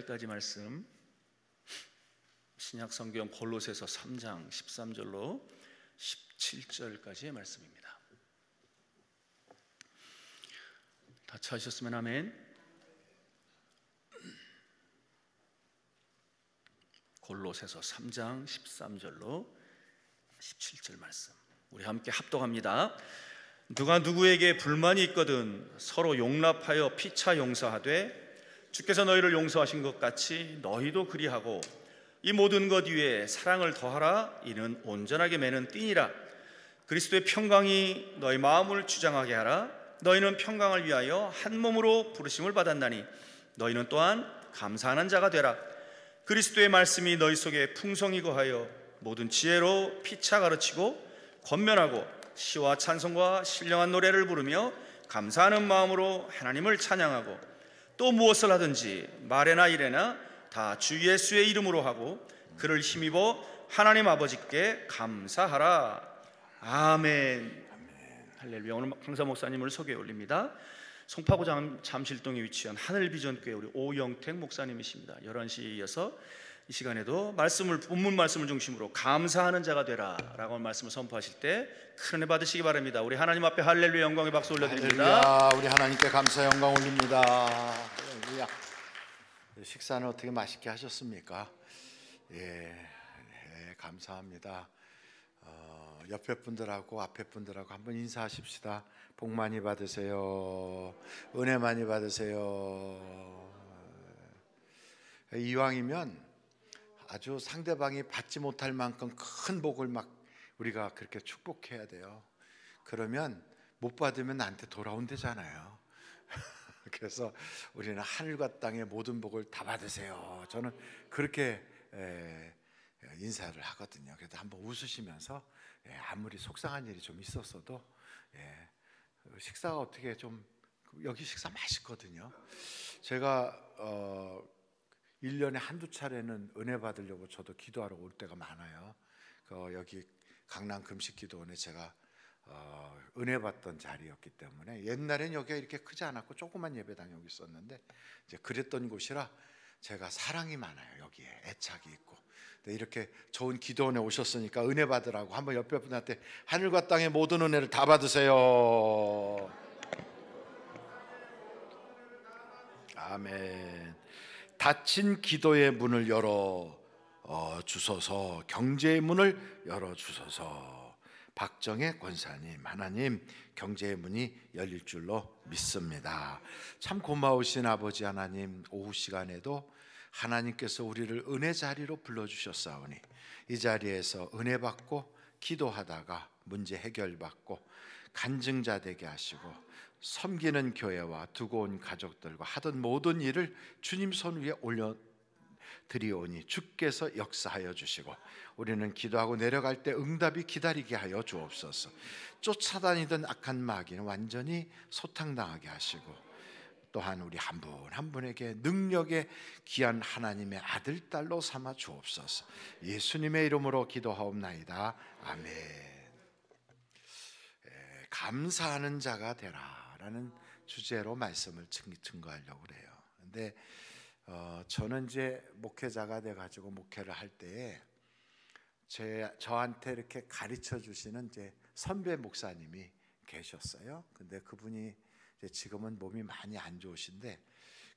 까지 말씀, 신약 성경 골로새서 3장 13절로 17절까지의 말씀입니다. 다 찾으셨으면 아멘. 골로새서 3장 13절로 17절 말씀, 우리 함께 합독합니다. 누가 누구에게 불만이 있거든 서로 용납하여 피차 용서하되 주께서 너희를 용서하신 것 같이 너희도 그리하고 이 모든 것 위에 사랑을 더하라. 이는 온전하게 매는 띠니라. 그리스도의 평강이 너희 마음을 주장하게 하라. 너희는 평강을 위하여 한 몸으로 부르심을 받았나니 너희는 또한 감사하는 자가 되라. 그리스도의 말씀이 너희 속에 풍성히 거하여 모든 지혜로 피차 가르치고 권면하고 시와 찬송과 신령한 노래를 부르며 감사하는 마음으로 하나님을 찬양하고 또 무엇을 하든지 말에나 일에나 다 주 예수의 이름으로 하고 그를 힘입어 하나님 아버지께 감사하라. 아멘. 할렐루야. 오늘 강사 목사님을 소개해 올립니다. 송파구 잠실동에 위치한 하늘비전교회 우리 오영택 목사님이십니다. 11시에 이어서 이 시간에도 본문 말씀을 중심으로 감사하는 자가 되라 라고 말씀을 선포하실 때 큰 은혜 받으시기 바랍니다. 우리 하나님 앞에 할렐루야 영광의 박수 올려드립니다. 할렐루야. 우리 하나님께 감사 영광 올립니다. 할렐루야. 식사는 어떻게 맛있게 하셨습니까? 예, 감사합니다. 옆에 분들하고 앞에 분들하고 한번 인사하십시다. 복 많이 받으세요. 은혜 많이 받으세요. 이왕이면 아주 상대방이 받지 못할 만큼 큰 복을 막 우리가 그렇게 축복해야 돼요. 그러면 못 받으면 나한테 돌아온대잖아요. 그래서 우리는 하늘과 땅의 모든 복을 다 받으세요. 저는 그렇게 인사를 하거든요. 그래도 한번 웃으시면서 아무리 속상한 일이 좀 있었어도 식사가 어떻게 좀, 여기 식사 맛있거든요. 제가 1년에 한두 차례는 은혜 받으려고 저도 기도하러 올 때가 많아요. 여기 강남 금식기도원에 제가 은혜 받던 자리였기 때문에, 옛날엔 여기가 이렇게 크지 않았고 조그만 예배당이 여기 있었는데 이제 그랬던 곳이라 제가 사랑이 많아요. 여기에 애착이 있고. 이렇게 좋은 기도원에 오셨으니까 은혜 받으라고 한번 옆에 분한테 하늘과 땅의 모든 은혜를 다 받으세요. 아멘. 닫힌 기도의 문을 열어 주소서. 경제의 문을 열어 주소서. 박정혜 권사님, 하나님 경제의 문이 열릴 줄로 믿습니다. 참 고마우신 아버지 하나님, 오후 시간에도 하나님께서 우리를 은혜 자리로 불러주셨사오니 이 자리에서 은혜 받고 기도하다가 문제 해결받고 간증자 되게 하시고 섬기는 교회와 두고 온 가족들과 하던 모든 일을 주님 손 위에 올려드리오니 주께서 역사하여 주시고 우리는 기도하고 내려갈 때 응답이 기다리게 하여 주옵소서. 쫓아다니던 악한 마귀는 완전히 소탕당하게 하시고 또한 우리 한 분 한 분에게 능력의 귀한 하나님의 아들, 딸로 삼아 주옵소서. 예수님의 이름으로 기도하옵나이다. 아멘. 감사하는 자가 되라라는 주제로 말씀을 증거하려고 그래요. 근데 저는 이제 목회자가 돼가지고 목회를 할 때에 저한테 이렇게 가르쳐 주시는 이제 선배 목사님이 계셨어요. 근데 그분이 이제 지금은 몸이 많이 안 좋으신데,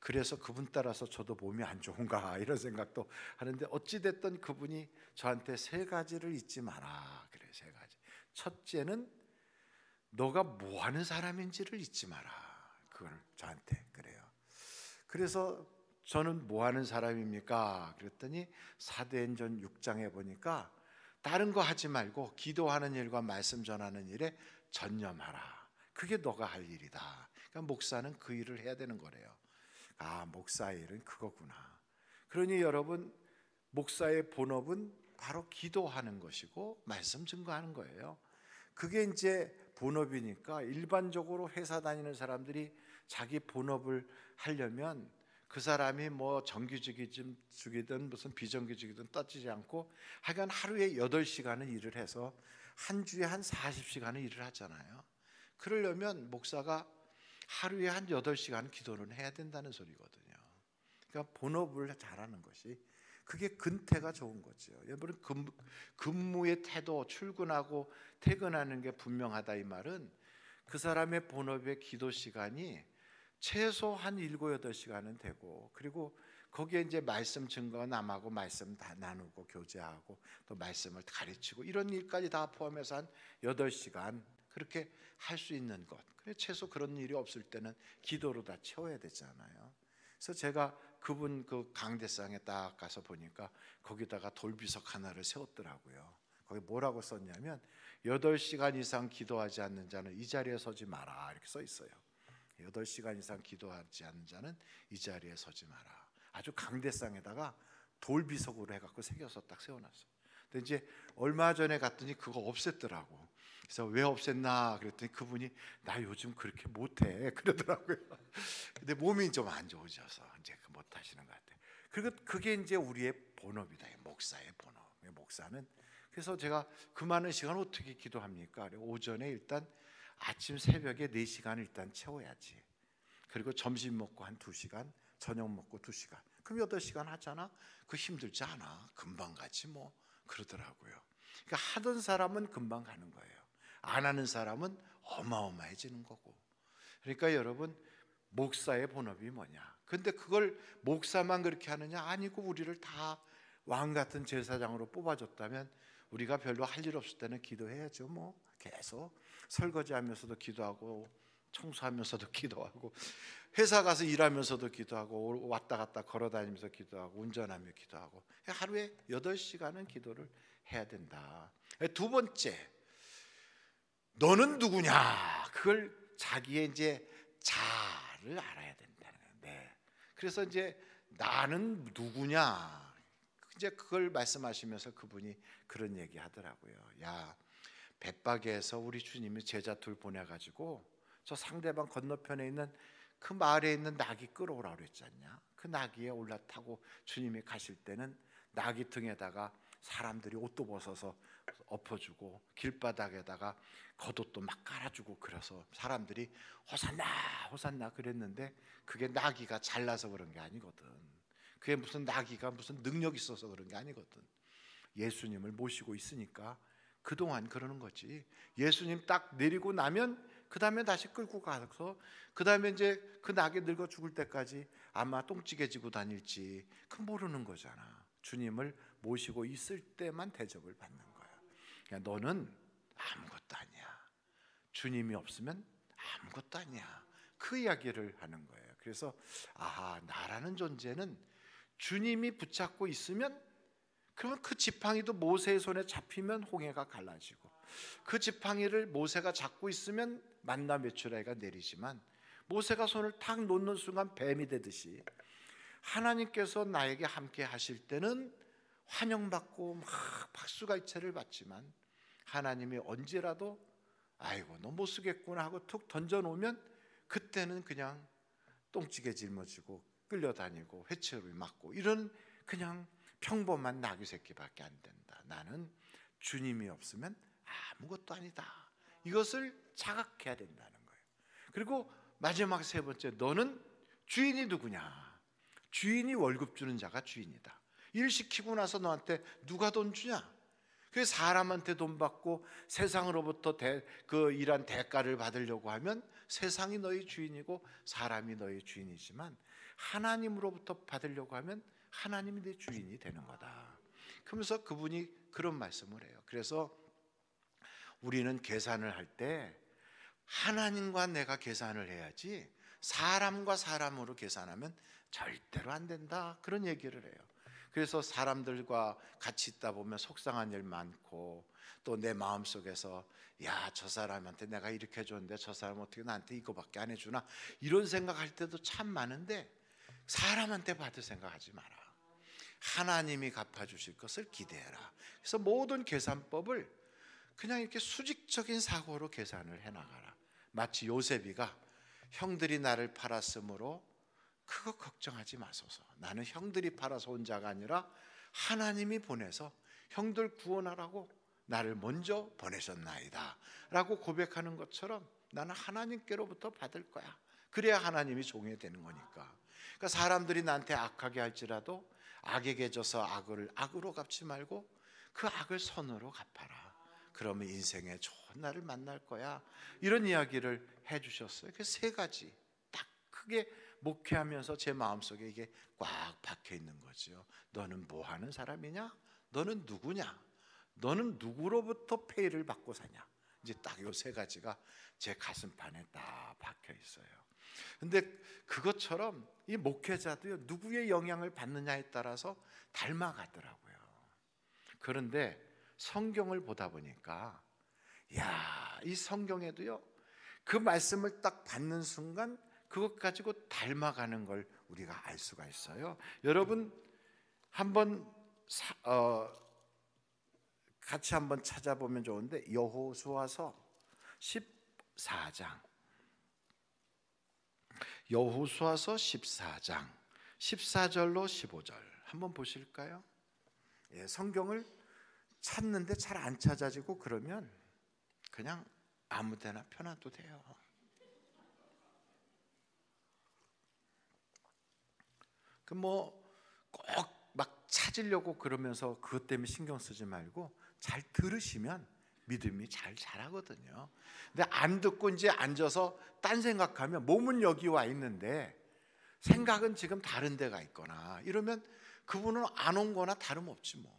그래서 그분 따라서 저도 몸이 안 좋은가 이런 생각도 하는데, 어찌 됐든 그분이 저한테 세 가지를 잊지 마라 그래요. 세 가지. 첫째는 너가 뭐 하는 사람인지를 잊지 마라. 그걸 저한테 그래요. 그래서 저는 뭐 하는 사람입니까? 그랬더니 사도행전 6장에 보니까 다른 거 하지 말고 기도하는 일과 말씀 전하는 일에 전념하라. 그게 너가 할 일이다. 그러니까 목사는 그 일을 해야 되는 거래요. 아, 목사의 일은 그거구나. 그러니 여러분, 목사의 본업은 바로 기도하는 것이고 말씀 증거하는 거예요. 그게 이제 본업이니까 일반적으로 회사 다니는 사람들이 자기 본업을 하려면 그 사람이 뭐 정규직이든 무슨 비정규직이든 따지지 않고 하여간 하루에 8시간은 일을 해서 한 주에 한 40시간은 일을 하잖아요. 그러려면 목사가 하루에 한 8시간 기도는 해야 된다는 소리거든요. 그러니까 그러니까 본업을 잘하는 것이 그게 근태가 좋은 거죠. 여러분 근무의 태도, 출근하고 퇴근하는 게 분명하다 이 말은 그 사람의 본업의 기도 시간이 최소 한 7, 8시간은 되고, 그리고 거기에 이제 말씀 증거 남하고 말씀 다 나누고 교제하고 또 말씀을 가르치고 이런 일까지 다 포함해서 한 8시간 그렇게 할 수 있는 것. 그래 최소 그런 일이 없을 때는 기도로 다 채워야 되잖아요. 그래서 제가 그분 그 강대상에 딱 가서 보니까 거기다가 돌비석 하나를 세웠더라고요. 거기 뭐라고 썼냐면 8시간 이상 기도하지 않는 자는 이 자리에 서지 마라 이렇게 써 있어요. 8시간 이상 기도하지 않는 자는 이 자리에 서지 마라. 아주 강대상에다가 돌비석으로 해갖고 새겨서 딱 세워놨어요. 근데 이제 얼마 전에 갔더니 그거 없앴더라고. 그래서 왜 없앴나 그랬더니 그분이 나 요즘 그렇게 못해 그러더라고요. 근데 몸이 좀 안 좋으셔서 이제 못하시는 것 같아요. 그리고 그게 이제 우리의 본업이다. 목사의 본업. 목사는 그래서 제가 그 많은 시간 어떻게 기도합니까? 오전에 일단 아침 새벽에 4시간 일단 채워야지. 그리고 점심 먹고 한 2시간, 저녁 먹고 2시간. 그럼 8시간 하잖아. 그 힘들지 않아. 금방 가지 뭐 그러더라고요. 그러니까 하던 사람은 금방 가는 거예요. 안 하는 사람은 어마어마해지는 거고. 그러니까 여러분 목사의 본업이 뭐냐? 근데 그걸 목사만 그렇게 하느냐? 아니고 우리를 다 왕 같은 제사장으로 뽑아줬다면 우리가 별로 할 일 없을 때는 기도해야죠. 뭐 계속 설거지하면서도 기도하고 청소하면서도 기도하고 회사 가서 일하면서도 기도하고 왔다 갔다 걸어다니면서 기도하고 운전하며 기도하고 하루에 8시간은 기도를 해야 된다. 두 번째, 너는 누구냐? 그걸 자기의 이제 자를 알아야 된다는 건데, 그래서 이제 나는 누구냐? 이제 그걸 말씀하시면서 그분이 그런 얘기 하더라고요. 야, 벳바게에서 우리 주님이 제자 둘 보내가지고 저 상대방 건너편에 있는 그 마을에 있는 나귀 끌어오라 그랬지 않냐? 그 나귀에 올라타고 주님이 가실 때는 나귀 등에다가 사람들이 옷도 벗어서 엎어주고 길바닥에다가 겉옷도 막 깔아주고 그래서 사람들이 호산나 호산나 그랬는데 그게 나귀가 잘나서 그런 게 아니거든. 그게 무슨 나귀가 무슨 능력이 있어서 그런 게 아니거든. 예수님을 모시고 있으니까 그동안 그러는 거지. 예수님 딱 내리고 나면 그 다음에 다시 끌고 가서 그 다음에 이제 그 나귀 늙어 죽을 때까지 아마 똥찌개지고 다닐지 그 모르는 거잖아. 주님을 모시고 있을 때만 대접을 받는 거야. 그러니까 너는 아무것도 아니야. 주님이 없으면 아무것도 아니야. 그 이야기를 하는 거예요. 그래서 아하, 나라는 존재는 주님이 붙잡고 있으면 그러면 그 지팡이도 모세의 손에 잡히면 홍해가 갈라지고 그 지팡이를 모세가 잡고 있으면 만나 메추라기가 내리지만 모세가 손을 탁 놓는 순간 뱀이 되듯이 하나님께서 나에게 함께 하실 때는 환영받고 막 박수가 이체를 받지만 하나님이 언제라도 아이고 너 못 쓰겠구나 하고 툭 던져놓으면 그때는 그냥 똥찌개 짊어지고 끌려다니고 회초리 맞고 이런 그냥 평범한 나귀 새끼밖에 안 된다. 나는 주님이 없으면 아무것도 아니다. 이것을 자각해야 된다는 거예요. 그리고 마지막 세 번째, 너는 주인이 누구냐? 주인이 월급 주는 자가 주인이다. 일 시키고 나서 너한테 누가 돈 주냐? 그 사람한테 돈 받고 세상으로부터 그 일한 대가를 받으려고 하면 세상이 너희 주인이고 사람이 너희 주인이지만 하나님으로부터 받으려고 하면 하나님이 내 주인이 되는 거다. 그러면서 그분이 그런 말씀을 해요. 그래서 우리는 계산을 할 때 하나님과 내가 계산을 해야지 사람과 사람으로 계산하면 절대로 안 된다. 그런 얘기를 해요. 그래서 사람들과 같이 있다 보면 속상한 일 많고 또 내 마음속에서 야, 저 사람한테 내가 이렇게 해줬는데 저 사람 어떻게 나한테 이거밖에 안 해주나 이런 생각할 때도 참 많은데 사람한테 받을 생각하지 마라. 하나님이 갚아주실 것을 기대해라. 그래서 모든 계산법을 그냥 이렇게 수직적인 사고로 계산을 해나가라. 마치 요셉이가 형들이 나를 팔았으므로 그거 걱정하지 마소서. 나는 형들이 팔아서 온 자가 아니라 하나님이 보내서 형들 구원하라고 나를 먼저 보내셨나이다 라고 고백하는 것처럼 나는 하나님께로부터 받을 거야. 그래야 하나님이 종이 되는 거니까. 그러니까 사람들이 나한테 악하게 할지라도 악에게 져서 악을 악으로 갚지 말고 그 악을 선으로 갚아라. 그러면 인생에 좋은 날을 만날 거야. 이런 이야기를 해주셨어요. 그 세 가지 딱 크게 목회하면서 제 마음속에 이게 꽉 박혀 있는 거죠. 너는 뭐 하는 사람이냐? 너는 누구냐? 너는 누구로부터 페이를 받고 사냐? 이제 딱 요 세 가지가 제 가슴판에 딱 박혀 있어요. 근데 그것처럼 이 목회자도요, 누구의 영향을 받느냐에 따라서 닮아가더라고요. 그런데 성경을 보다 보니까 이 성경에도요, 그 말씀을 딱 받는 순간 그것 가지고 닮아가는 걸 우리가 알 수가 있어요. 여러분 한번 같이 한번 찾아보면 좋은데, 여호수아서 14장, 여호수아서 14장 14절로 15절 한번 보실까요? 성경을 찾는데 잘 안 찾아지고 그러면 그냥 아무 데나 펴놔도 돼요. 그 뭐 꼭 막 찾으려고 그러면서 그것 때문에 신경 쓰지 말고 잘 들으시면 믿음이 잘 자라거든요. 근데 안 듣고 이제 앉아서 딴 생각하면 몸은 여기 와 있는데 생각은 지금 다른 데가 있거나 이러면 그분은 안 온 거나 다름없지 뭐.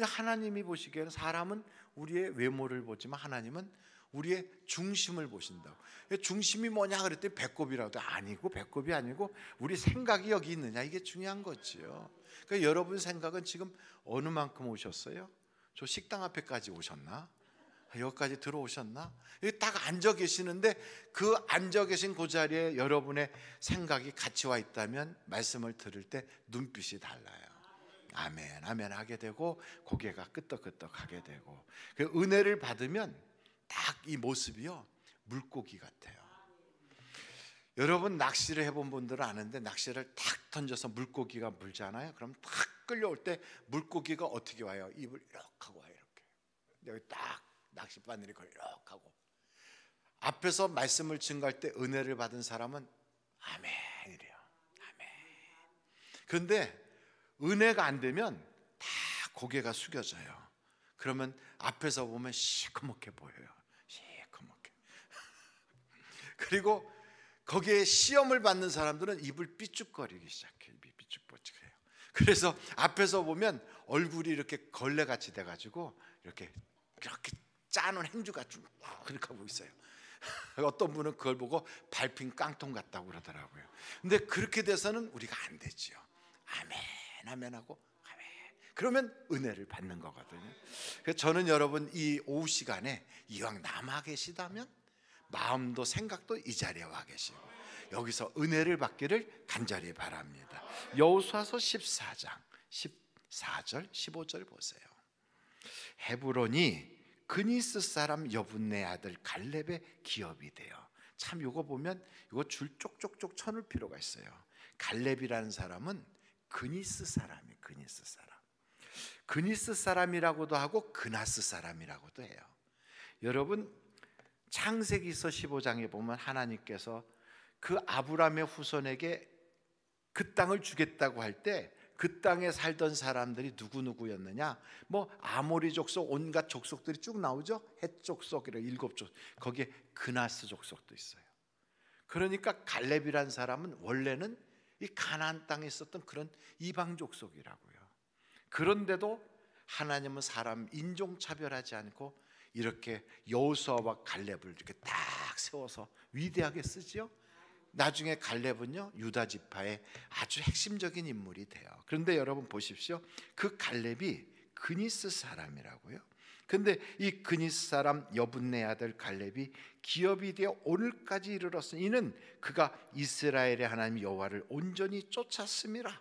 하나님이 보시기에는 사람은 우리의 외모를 보지만 하나님은 우리의 중심을 보신다고. 중심이 뭐냐 그랬더니 배꼽이라도 아니고, 배꼽이 아니고 우리 생각이 여기 있느냐, 이게 중요한 거지요. 그러니까 여러분 생각은 지금 어느 만큼 오셨어요? 저 식당 앞에까지 오셨나? 여기까지 들어오셨나? 여기 딱 앉아 계시는데 그 앉아 계신 그 자리에 여러분의 생각이 같이 와 있다면 말씀을 들을 때 눈빛이 달라요. 아멘 아멘 하게 되고 고개가 끄덕끄덕 하게 되고, 그 은혜를 받으면 딱 이 모습이요, 물고기 같아요. 여러분 낚시를 해본 분들은 아는데, 낚시를 탁 던져서 물고기가 물잖아요. 그럼 탁 끌려올 때 물고기가 어떻게 와요? 입을 이렇게 하고 와요. 이렇게 여기 딱 낚싯바늘이 걸려 이렇게 하고, 앞에서 말씀을 증거할 때 은혜를 받은 사람은 아멘 이래요. 아멘. 그런데 은혜가 안 되면 다 고개가 숙여져요. 그러면 앞에서 보면 시커멓게 보여요. 시커멓게. 그리고 거기에 시험을 받는 사람들은 입을 삐죽거리기 시작해요. 삐죽삐죽해요. 그래서 앞에서 보면 얼굴이 이렇게 걸레같이 돼가지고 이렇게 짜는 행주가 쭉 그렇게 하고 있어요. 어떤 분은 그걸 보고 밟힌 깡통 같다고 그러더라고요. 근데 그렇게 돼서는 우리가 안 되지요. 아멘 아멘 하고 아멘. 그러면 은혜를 받는 거거든요. 그래서 저는 여러분 이 오후 시간에 이왕 남아 계시다면 마음도 생각도 이 자리에 와 계시고 여기서 은혜를 받기를 간절히 바랍니다. 여호수아서 14장 14절 15절 보세요. 헤브론이 그니스 사람 여분네 아들 갈렙의 기업이 돼요. 참 이거 보면 이거 줄 쪽쪽쪽 쳐놓을 필요가 있어요. 갈렙이라는 사람은 그니스 사람이에요. 그니스 사람. 그니스 사람이라고도 하고 그나스 사람이라고도 해요. 여러분 창세기서 15장에 보면 하나님께서 그 아브라함의 후손에게 그 땅을 주겠다고 할 때 그 땅에 살던 사람들이 누구누구였느냐, 뭐 아모리 족속 온갖 족속들이 쭉 나오죠. 헷 족속이라 7족, 거기에 그나스 족속도 있어요. 그러니까 갈렙이란 사람은 원래는 이 가나안 땅에 있었던 그런 이방 족속이라고요. 그런데도 하나님은 사람 인종 차별하지 않고 이렇게 여호수아와 갈렙을 이렇게 딱 세워서 위대하게 쓰지요. 나중에 갈렙은요 유다 지파의 아주 핵심적인 인물이 돼요. 그런데 여러분 보십시오. 그 갈렙이 그니스 사람이라고요. 그런데 이 그니스 사람 여분네 아들 갈렙이 기업이 되어 오늘까지 이르렀으니 이는 그가 이스라엘의 하나님 여호와를 온전히 쫓았음이라.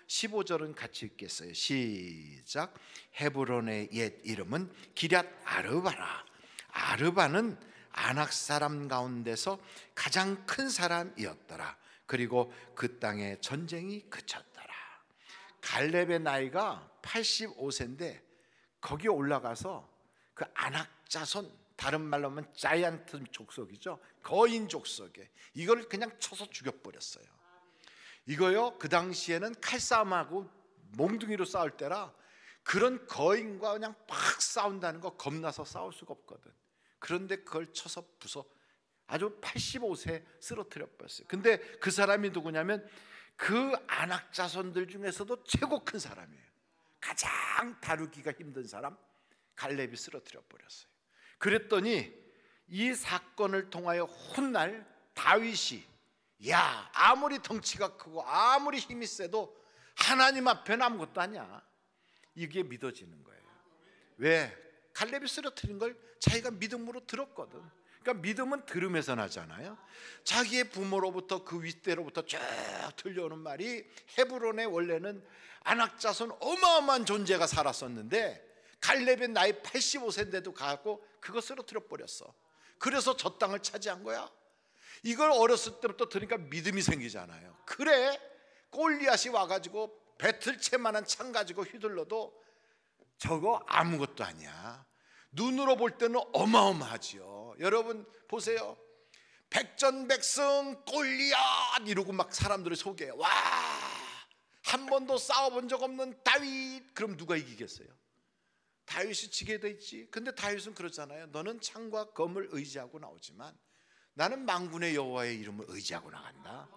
15절은 같이 읽겠어요. 시작. 헤브론의 옛 이름은 기럇 아르바라. 아르바는 아낙 사람 가운데서 가장 큰 사람이었더라. 그리고 그 땅에 전쟁이 그쳤더라. 갈렙의 나이가 85세인데 거기에 올라가서 그 아낙 자손, 다른 말로 하면 자이언트 족속이죠. 거인 족속에 이걸 그냥 쳐서 죽여버렸어요. 이거요, 그 당시에는 칼싸움하고 몽둥이로 싸울 때라 그런 거인과 그냥 막 싸운다는 거 겁나서 싸울 수가 없거든. 그런데 그걸 쳐서 부숴 아주 85세 쓰러뜨려 버렸어요. 근데 그 사람이 누구냐면 그 아낙 자손들 중에서도 최고 큰 사람이에요. 가장 다루기가 힘든 사람 갈렙이 쓰러뜨려 버렸어요. 그랬더니 이 사건을 통하여 훗날 다윗이 야, 아무리 덩치가 크고 아무리 힘이 세도 하나님 앞에는 아무것도 아니야, 이게 믿어지는 거예요. 왜? 갈렙이 쓰러뜨린 걸 자기가 믿음으로 들었거든. 그러니까 믿음은 들음에서 나잖아요. 자기의 부모로부터 그 윗대로부터 쭉 들려오는 말이 헤브론에 원래는 아낙 자손 어마어마한 존재가 살았었는데 갈렙의 나이 85세인데도 가고 그거 쓰러뜨려 버렸어. 그래서 저 땅을 차지한 거야. 이걸 어렸을 때부터 들으니까 믿음이 생기잖아요. 그래, 골리앗이 와가지고 배틀채만한 창 가지고 휘둘러도 저거 아무것도 아니야. 눈으로 볼 때는 어마어마하지요. 여러분 보세요. 백전백승 골리앗 이러고 막 사람들을 소개해. 와, 한 번도 싸워본 적 없는 다윗. 그럼 누가 이기겠어요? 다윗이 지게 돼 있지. 근데 다윗은 그러잖아요. 너는 창과 검을 의지하고 나오지만 나는 만군의 여호와의 이름을 의지하고 나간다.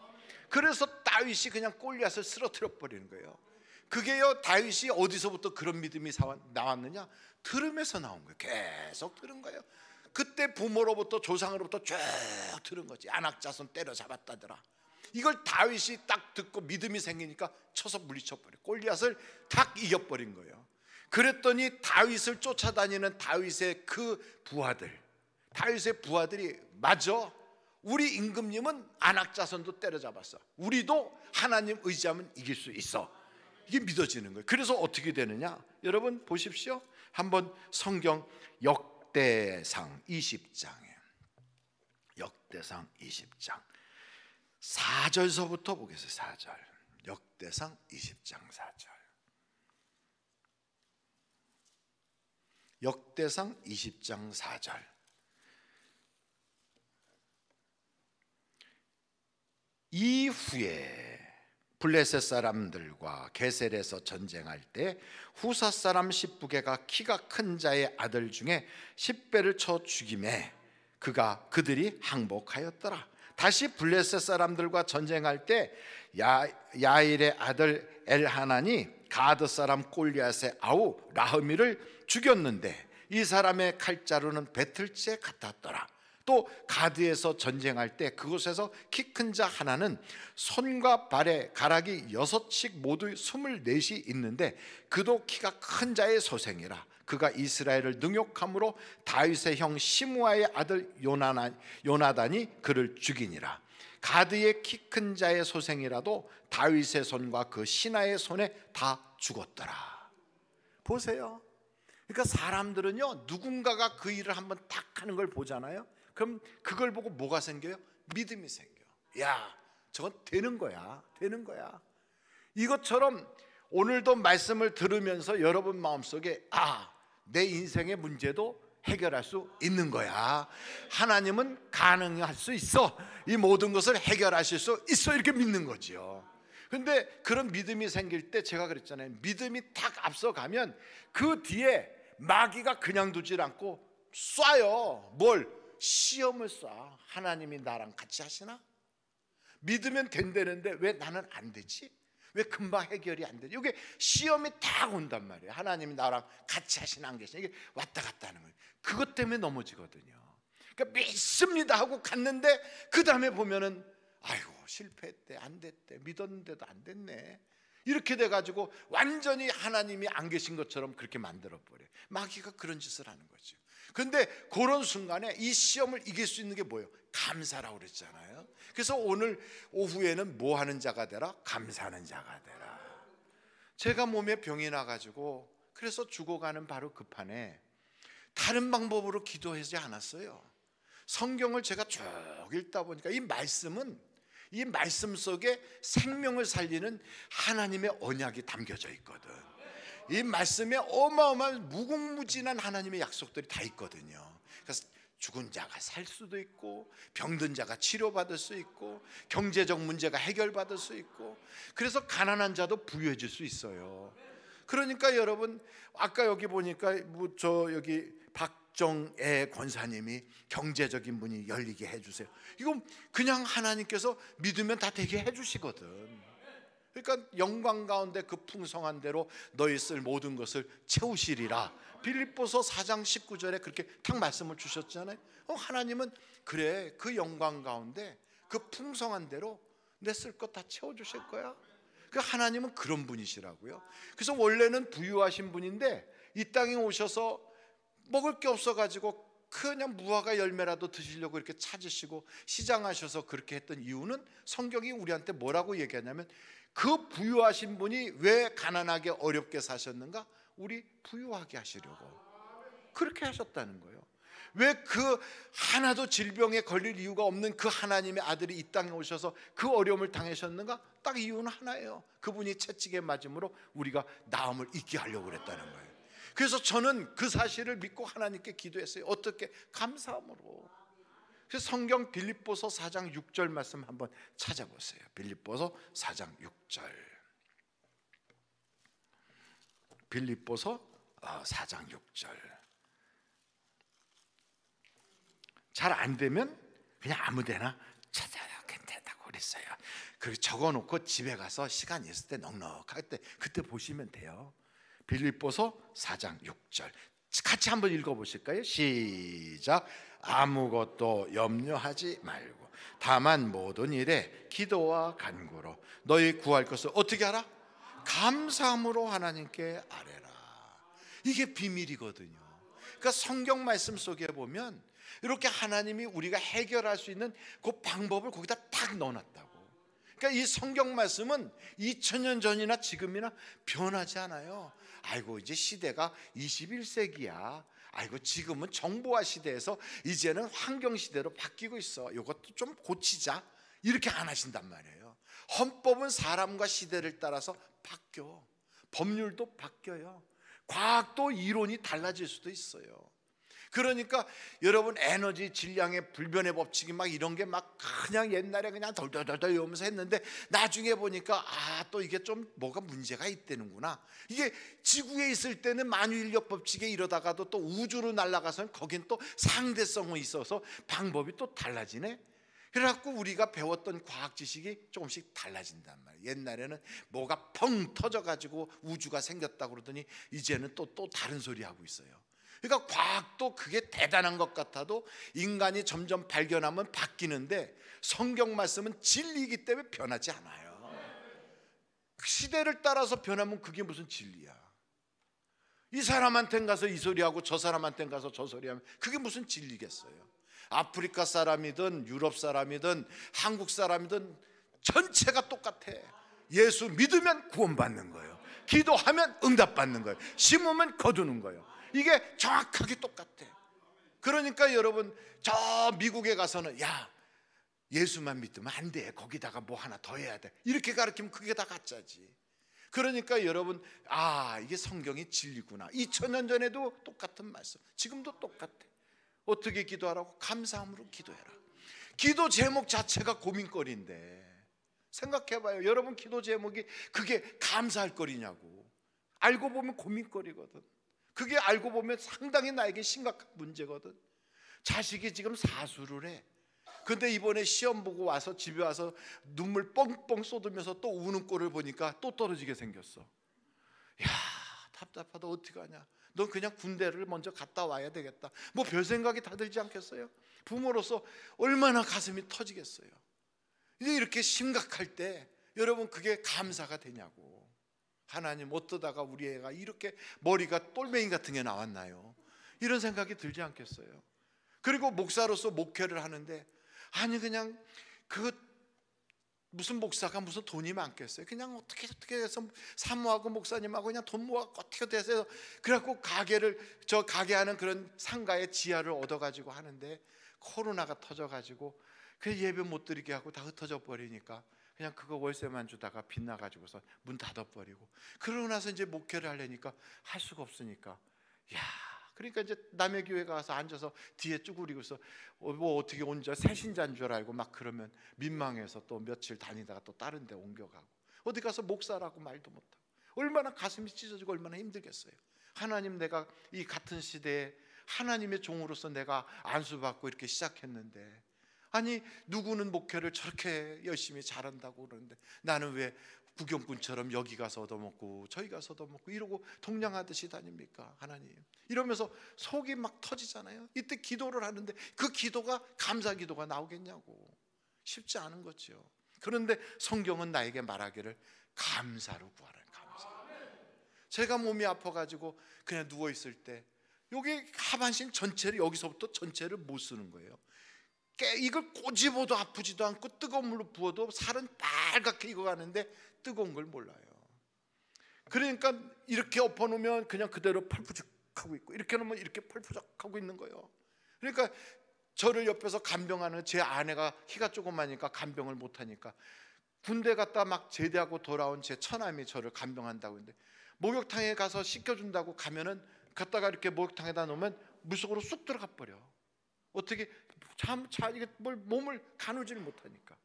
그래서 다윗이 그냥 골리앗을 쓰러뜨려 버리는 거예요. 그게요, 다윗이 어디서부터 그런 믿음이 나왔느냐? 들음에서 나온 거예요. 계속 들은 거예요. 그때 부모로부터 조상으로부터 쭉 들은 거지. 아낙 자손 때려잡았다더라. 이걸 다윗이 딱 듣고 믿음이 생기니까 쳐서 물리쳐버려. 골리앗을 탁 이겨버린 거예요. 그랬더니 다윗을 쫓아다니는 다윗의 그 부하들, 다윗의 부하들이 맞아, 우리 임금님은 아낙 자손도 때려잡았어. 우리도 하나님 의지하면 이길 수 있어. 이게 믿어지는 거예요. 그래서 어떻게 되느냐? 여러분 보십시오. 한번 성경 역대상 20장에 역대상 20장 4절서부터 보겠어요. 4절. 역대상 20장 4절. 역대상 20장 4절. 이후에 블레셋 사람들과 게셀에서 전쟁할 때 후사 사람 십부게가 키가 큰 자의 아들 중에 10배를 쳐 죽임에 그들이 항복하였더라. 다시 블레셋 사람들과 전쟁할 때 야일의 아들 엘하난이 가드 사람 골리앗의 아우 라흐미를 죽였는데 이 사람의 칼자루는 배틀째 같았더라. 또 가드에서 전쟁할 때 그곳에서 키 큰 자 하나는 손과 발에 가락이 6씩 모두 24이 있는데 그도 키가 큰 자의 소생이라. 그가 이스라엘을 능욕함으로 다윗의 형 시므아의 아들 요나단이 그를 죽이니라. 가드의 키 큰 자의 소생이라도 다윗의 손과 그 신하의 손에 다 죽었더라. 보세요. 그러니까 사람들은요, 누군가가 그 일을 한번 딱 하는 걸 보잖아요. 그럼 그걸 보고 뭐가 생겨요? 믿음이 생겨. 야, 저건 되는 거야. 되는 거야. 이것처럼 오늘도 말씀을 들으면서 여러분 마음속에 내 인생의 문제도 해결할 수 있는 거야. 하나님은 가능할 수 있어. 이 모든 것을 해결하실 수 있어. 이렇게 믿는 거지요. 근데 그런 믿음이 생길 때 제가 그랬잖아요. 믿음이 딱 앞서가면 그 뒤에 마귀가 그냥 두질 않고 쏴요. 뭘? 시험을 쏴. 하나님이 나랑 같이 하시나? 믿으면 된다는데 왜 나는 안 되지? 왜 금방 해결이 안 되지? 이게 시험이 딱 온단 말이에요. 하나님이 나랑 같이 하시나 안 계시나? 이게 왔다 갔다 하는 거예요. 그것 때문에 넘어지거든요. 그러니까 믿습니다 하고 갔는데 그 다음에 보면은 아이고 실패했대, 안 됐대, 믿었는데도 안 됐네. 이렇게 돼가지고 완전히 하나님이 안 계신 것처럼 그렇게 만들어버려요. 마귀가 그런 짓을 하는 거죠. 그런데 그런 순간에 이 시험을 이길 수 있는 게 뭐예요? 감사라고 그랬잖아요. 그래서 오늘 오후에는 뭐 하는 자가 되라? 감사하는 자가 되라. 제가 몸에 병이 나가지고 그래서 죽어가는 바로 그 판에 다른 방법으로 기도하지 않았어요. 성경을 제가 쭉 읽다 보니까 이 말씀 속에 생명을 살리는 하나님의 언약이 담겨져 있거든. 이 말씀에 어마어마한 무궁무진한 하나님의 약속들이 다 있거든요. 그래서 죽은 자가 살 수도 있고, 병든 자가 치료받을 수 있고, 경제적 문제가 해결받을 수 있고, 그래서 가난한 자도 부유해질 수 있어요. 그러니까 여러분, 아까 여기 보니까 여기 박정애 권사님이 경제적인 문이 열리게 해주세요. 이거 그냥 하나님께서 믿으면 다 되게 해주시거든. 그러니까 영광 가운데 그 풍성한 대로 너희 쓸 모든 것을 채우시리라. 빌립보서 4장 19절에 그렇게 탁 말씀을 주셨잖아요. 하나님은 그래, 그 영광 가운데 그 풍성한 대로 내 쓸 것 다 채워주실 거야. 그 하나님은 그런 분이시라고요. 그래서 원래는 부유하신 분인데 이 땅에 오셔서 먹을 게 없어가지고 그냥 무화과 열매라도 드시려고 이렇게 찾으시고 시장하셔서 그렇게 했던 이유는 성경이 우리한테 뭐라고 얘기하냐면, 그 부유하신 분이 왜 가난하게 어렵게 사셨는가? 우리 부유하게 하시려고 그렇게 하셨다는 거예요. 왜 그 하나도 질병에 걸릴 이유가 없는 그 하나님의 아들이 이 땅에 오셔서 그 어려움을 당하셨는가? 딱 이유는 하나예요. 그분이 채찍에 맞음으로 우리가 나음을 잊게 하려고 그랬다는 거예요. 그래서 저는 그 사실을 믿고 하나님께 기도했어요. 어떻게? 감사함으로. 그래서 성경 빌립보서 4장 6절 말씀 한번 찾아보세요. 빌립보서 4장 6절. 빌립보서 4장 6절. 잘 안 되면 그냥 아무데나 찾아요. 괜찮다고 그랬어요. 그리고 적어놓고 집에 가서 시간 있을 때 넉넉할 때 그때 보시면 돼요. 빌립보서 4장 6절 같이 한번 읽어보실까요? 시작. 아무것도 염려하지 말고 다만 모든 일에 기도와 간구로 너희 구할 것을 어떻게 하라? 감사함으로 하나님께 아뢰라. 이게 비밀이거든요. 그러니까 성경 말씀 속에 보면 이렇게 하나님이 우리가 해결할 수 있는 그 방법을 거기다 딱 넣어놨다고. 그러니까 이 성경 말씀은 2000년 전이나 지금이나 변하지 않아요. 아이고 이제 시대가 21세기야. 아이고 지금은 정보화 시대에서 이제는 환경 시대로 바뀌고 있어. 이것도 좀 고치자. 이렇게 안 하신단 말이에요. 헌법은 사람과 시대를 따라서 바뀌어. 법률도 바뀌어요. 과학도 이론이 달라질 수도 있어요. 그러니까 여러분 에너지 질량의 불변의 법칙이 막 이런 게 막 그냥 옛날에 그냥 덜덜덜덜 이러면서 했는데 나중에 보니까 또 이게 좀 뭐가 문제가 있다는구나. 이게 지구에 있을 때는 만유인력 법칙에 이러다가도 또 우주로 날아가서는 거긴 또 상대성이 있어서 방법이 또 달라지네. 그래갖고 우리가 배웠던 과학 지식이 조금씩 달라진단 말이에요. 옛날에는 뭐가 펑 터져가지고 우주가 생겼다고 그러더니 이제는 또 다른 소리 하고 있어요. 그러니까 과학도 그게 대단한 것 같아도 인간이 점점 발견하면 바뀌는데 성경 말씀은 진리이기 때문에 변하지 않아요. 시대를 따라서 변하면 그게 무슨 진리야. 이 사람한테는 가서 이 소리하고 저 사람한테는 가서 저 소리하면 그게 무슨 진리겠어요. 아프리카 사람이든 유럽 사람이든 한국 사람이든 전체가 똑같아. 예수 믿으면 구원받는 거예요. 기도하면 응답받는 거예요. 심으면 거두는 거예요. 이게 정확하게 똑같아. 그러니까 여러분 저 미국에 가서는 야 예수만 믿으면 안 돼. 거기다가 뭐 하나 더 해야 돼. 이렇게 가르치면 그게 다 가짜지. 그러니까 여러분 이게 성경이 진리구나. 2000년 전에도 똑같은 말씀. 지금도 똑같아. 어떻게 기도하라고? 감사함으로 기도해라. 기도 제목 자체가 고민거리인데 생각해봐요. 여러분 기도 제목이 그게 감사할 거리냐고. 알고 보면 고민거리거든. 그게 알고 보면 상당히 나에게 심각한 문제거든. 자식이 지금 사수를 해. 근데 이번에 시험 보고 와서 집에 와서 눈물 뻥뻥 쏟으면서 또 우는 꼴을 보니까 또 떨어지게 생겼어. 야 답답하다. 어떡하냐. 넌 그냥 군대를 먼저 갔다 와야 되겠다. 뭐 별 생각이 다 들지 않겠어요? 부모로서 얼마나 가슴이 터지겠어요. 이제 이렇게 심각할 때 여러분 그게 감사가 되냐고. 하나님 어떠다가 우리 애가 이렇게 머리가 똘맹이 같은 게 나왔나요? 이런 생각이 들지 않겠어요? 그리고 목사로서 목회를 하는데 그냥 그 무슨 목사가 무슨 돈이 많겠어요? 그냥 어떻게 해서 사모하고 목사님하고 그냥 돈 모아 어떻게 돼서 그래갖고 가게 하는 그런 상가의 지하를 얻어가지고 하는데 코로나가 터져가지고 그 예배 못 드리게 하고 다 흩어져 버리니까 그냥 그거 월세만 주다가 빗나가지고서 문 닫아버리고 그러고 나서 이제 목회를 하려니까 할 수가 없으니까 그러니까 이제 남의 교회 가서 앉아서 뒤에 쭈그리고 있어. 뭐 어떻게 온자 새신자인 줄 알고 막 그러면 민망해서 또 며칠 다니다가 또 다른 데 옮겨가고, 어디 가서 목사라고 말도 못하고, 얼마나 가슴이 찢어지고 얼마나 힘들겠어요. 하나님, 내가 이 같은 시대에 하나님의 종으로서 내가 안수받고 이렇게 시작했는데, 아니 누구는 목회를 저렇게 열심히 잘한다고 그러는데 나는 왜 구경꾼처럼 여기 가서 얻어먹고 저기 가서 얻어먹고 이러고 동냥하듯이 다닙니까? 하나님, 이러면서 속이 막 터지잖아요. 이때 기도를 하는데 그 기도가 감사 기도가 나오겠냐고. 쉽지 않은 거죠. 그런데 성경은 나에게 말하기를 감사로 구하라. 감사. 제가 몸이 아파가지고 그냥 누워있을 때 여기 하반신 전체를, 여기서부터 전체를 못 쓰는 거예요. 이걸 꼬집어도 아프지도 않고 뜨거운 물로 부어도 살은 빨갛게 익어가는데 뜨거운 걸 몰라요. 그러니까 이렇게 엎어놓으면 그냥 그대로 펄푸적하고 있고, 이렇게 놓으면 이렇게 펄푸적하고 있는 거예요. 그러니까 저를 옆에서 간병하는 제 아내가 키가 조그마니까 간병을 못하니까 군대 갔다 막 제대하고 돌아온 제 처남이 저를 간병한다고 했는데, 목욕탕에 가서 씻겨준다고 가면은 갔다가 이렇게 목욕탕에다 놓으면 물속으로 쑥 들어가 버려. 어떻게 이게 뭘 몸을 가누지를 못하니까.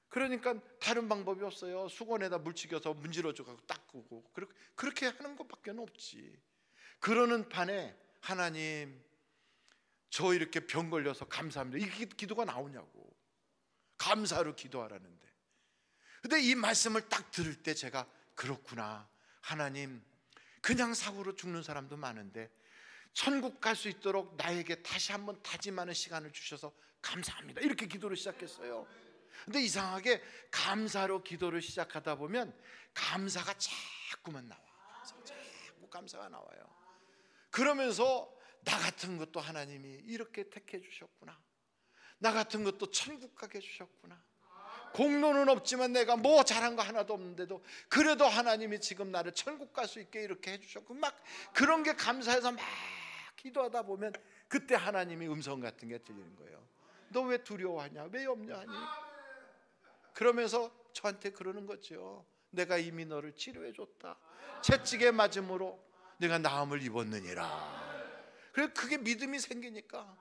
그러니까 다른 방법이 없어요. 수건에다 물치겨서 문질러주고 닦고 그렇게 하는 것밖에 없지. 그러는 판에 하나님, 저 이렇게 병 걸려서 감사합니다, 이게 기도가 나오냐고. 감사로 기도하라는데. 근데 이 말씀을 딱 들을 때 제가 그렇구나, 하나님, 그냥 사고로 죽는 사람도 많은데 천국 갈 수 있도록 나에게 다시 한번 다짐하는 시간을 주셔서 감사합니다, 이렇게 기도를 시작했어요. 근데 이상하게 감사로 기도를 시작하다 보면 감사가 자꾸만 나와. 자꾸 감사가 나와요. 그러면서 나 같은 것도 하나님이 이렇게 택해 주셨구나, 나 같은 것도 천국 가게 해주셨구나, 공로는 없지만 내가 뭐 잘한 거 하나도 없는데도 그래도 하나님이 지금 나를 천국 갈 수 있게 이렇게 해주셨고, 막 그런 게 감사해서 막 기도하다 보면 그때 하나님이 음성 같은 게 들리는 거예요. 너 왜 두려워하냐, 왜 염려하니? 그러면서 저한테 그러는 거죠. 내가 이미 너를 치료해 줬다, 채찍에 맞음으로 내가 나음을 입었느니라. 그래서 그게 믿음이 생기니까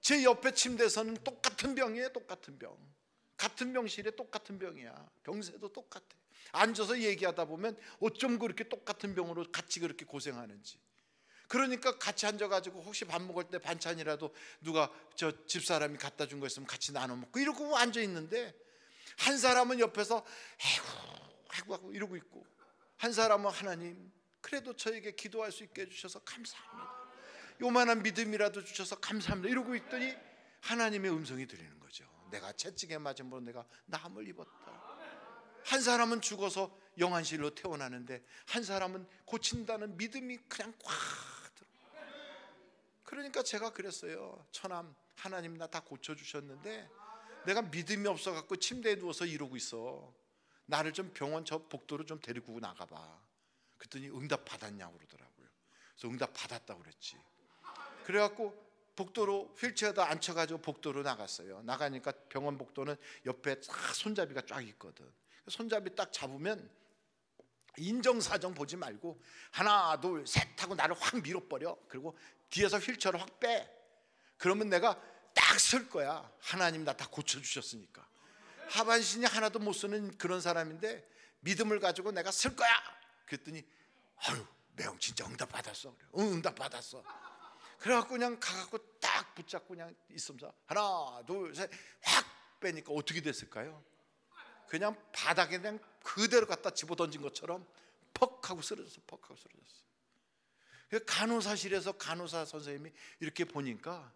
제 옆에 침대에서는 똑같은 병이에요. 똑같은 병, 같은 병실에 똑같은 병이야. 병세도 똑같아. 앉아서 얘기하다 보면 어쩜 그렇게 똑같은 병으로 같이 그렇게 고생하는지. 그러니까 같이 앉아가지고 혹시 밥 먹을 때 반찬이라도 누가 저 집사람이 갖다 준 거 있으면 같이 나눠 먹고 이러고 앉아 있는데, 한 사람은 옆에서 아이고 하고 이러고 있고, 한 사람은 하나님, 그래도 저에게 기도할 수 있게 해주셔서 감사합니다, 요만한 믿음이라도 주셔서 감사합니다, 이러고 있더니 하나님의 음성이 들리는 거죠. 내가 채찍에 맞음으로 내가 나음을 입었다. 한 사람은 죽어서 영안실로 태어나는데 한 사람은 고친다는 믿음이 그냥 꽉 들어. 그러니까 제가 그랬어요. 처남, 하나님 나 다 고쳐주셨는데 내가 믿음이 없어갖고 침대에 누워서 이러고 있어. 나를 좀 병원 저 복도로 좀 데리고 나가봐. 그랬더니 응답 받았냐고 그러더라고요. 그래서 응답 받았다고 그랬지. 그래갖고 복도로 휠체어에다 앉혀가지고 복도로 나갔어요. 나가니까 병원 복도는 옆에 딱 손잡이가 쫙 있거든. 손잡이 딱 잡으면 인정사정 보지 말고 하나 둘 셋 하고 나를 확 밀어버려. 그리고 뒤에서 휠체어를 확 빼. 그러면 내가 딱 설 거야. 하나님 나 다 고쳐주셨으니까. 하반신이 하나도 못 쓰는 그런 사람인데 믿음을 가지고 내가 설 거야. 그랬더니 아유 매형 진짜 응답 받았어. 그래. 응 응답 받았어. 그래갖고 그냥 가갖고 딱 붙잡고 그냥 있으면서 하나 둘 셋 확 빼니까 어떻게 됐을까요? 그냥 바닥에 그냥 그대로 갖다 집어던진 것처럼 퍽 하고 쓰러졌어. 퍽 하고 쓰러졌어. 간호사실에서 간호사 선생님이 이렇게 보니까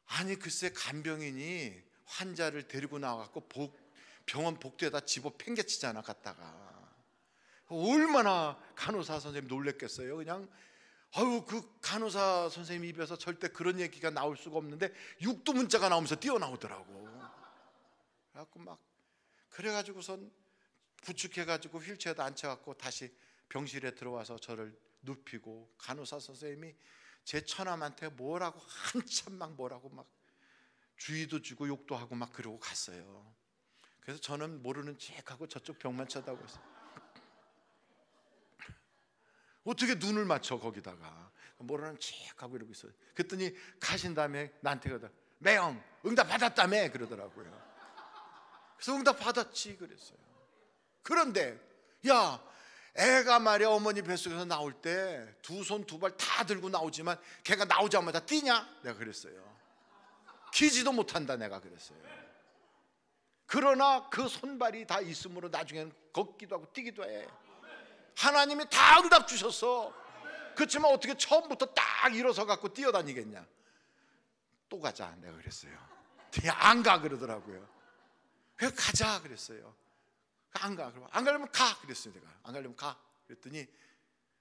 아니 글쎄 간병인이 환자를 데리고 나와갖고 병원 복도에다 집어 팽개치잖아. 갔다가 얼마나 간호사 선생님 놀랬겠어요. 그냥 아유 그 간호사 선생님 입에서 절대 그런 얘기가 나올 수가 없는데 육두 문자가 나오면서 뛰어나오더라고. 그래갖고 막 그래가지고선 부축해가지고 휠체어에다 앉혀갖고 다시 병실에 들어와서 저를 눕히고 간호사 선생님이 제 처남한테 뭐라고 한참 막 뭐라고 막 주의도 주고 욕도 하고 막 그러고 갔어요. 그래서 저는 모르는 척하고 저쪽 병만 쳐다보고 있어요. 어떻게 눈을 맞춰 거기다가. 모르는 척 하고 이러고 있어요. 그랬더니 가신 다음에 나한테 그러다, 매형 응답 받았다며 그러더라고요. 그래서 응답 받았지 그랬어요. 그런데 야, 애가 말이야 어머니 뱃속에서 나올 때 두 손 두 발 다 들고 나오지만 걔가 나오자마자 뛰냐? 내가 그랬어요. 기지도 못한다 내가 그랬어요. 그러나 그 손발이 다 있으므로 나중에는 걷기도 하고 뛰기도 해. 하나님이 다 응답 주셨어. 그렇지만 어떻게 처음부터 딱 일어서 갖고 뛰어다니겠냐? 또 가자 내가 그랬어요. 안 가 그러더라고요. 그래서 가자 그랬어요. 안 가. 그러면 안 가려면 가 그랬어요. 내가 안 가려면 가 그랬더니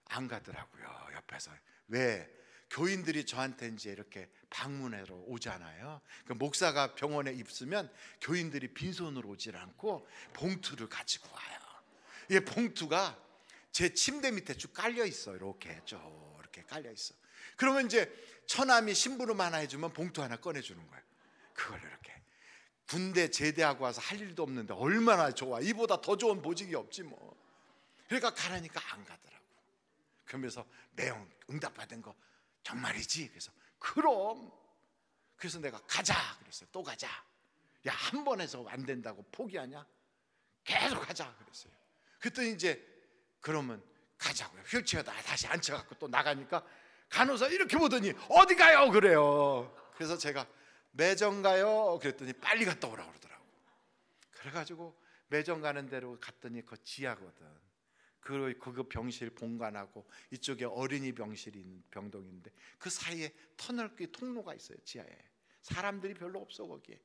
안 가더라고요. 옆에서. 왜? 교인들이 저한테 이제 이렇게 방문하러 오잖아요. 그 목사가 병원에 입으면 교인들이 빈손으로 오질 않고 봉투를 가지고 와요. 이 봉투가 제 침대 밑에 쭉 깔려 있어. 이렇게 깔려 있어. 그러면 이제 처남이 심부름 하나 해주면 봉투 하나 꺼내주는 거예요. 그걸 이렇게 군대 제대하고 와서 할 일도 없는데 얼마나 좋아. 이보다 더 좋은 보직이 없지 뭐. 그러니까 가라니까 안 가더라고. 그러면서 매형 응답받은 거 정말이지? 그래서 그럼. 그래서 내가 가자 그랬어요. 또 가자. 야, 한 번 해서 안 된다고 포기하냐? 계속 가자 그랬어요. 그랬더니 이제 그러면 가자고요. 휠체어다 다시 앉혀갖고 또 나가니까 간호사 이렇게 보더니 어디 가요 그래요. 그래서 제가 매점 가요 그랬더니 빨리 갔다 오라고 그러더라고. 그래가지고 매점 가는 데로 갔더니 그 지하거든. 그 병실 본관하고 이쪽에 어린이 병실이 있는 병동인데 그 사이에 터널 통로가 있어요. 지하에 사람들이 별로 없어. 거기에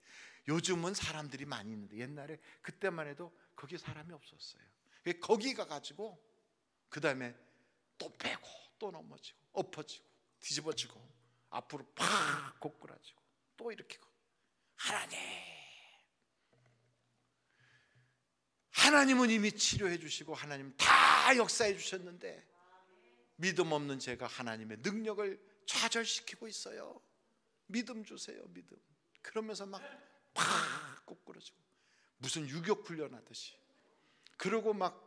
요즘은 사람들이 많이 있는데 옛날에 그때만 해도 거기 사람이 없었어요. 거기 가가지고 그 다음에 또 빼고 또 넘어지고 엎어지고 뒤집어지고 앞으로 팍 고꾸라지고 또 이렇게. 하나님은 이미 치료해 주시고 하나님 다 역사해 주셨는데 믿음 없는 제가 하나님의 능력을 좌절시키고 있어요. 믿음 주세요. 믿음. 그러면서 막 팍 꼬꾸라지고 무슨 유격 훈련하듯이. 그러고 막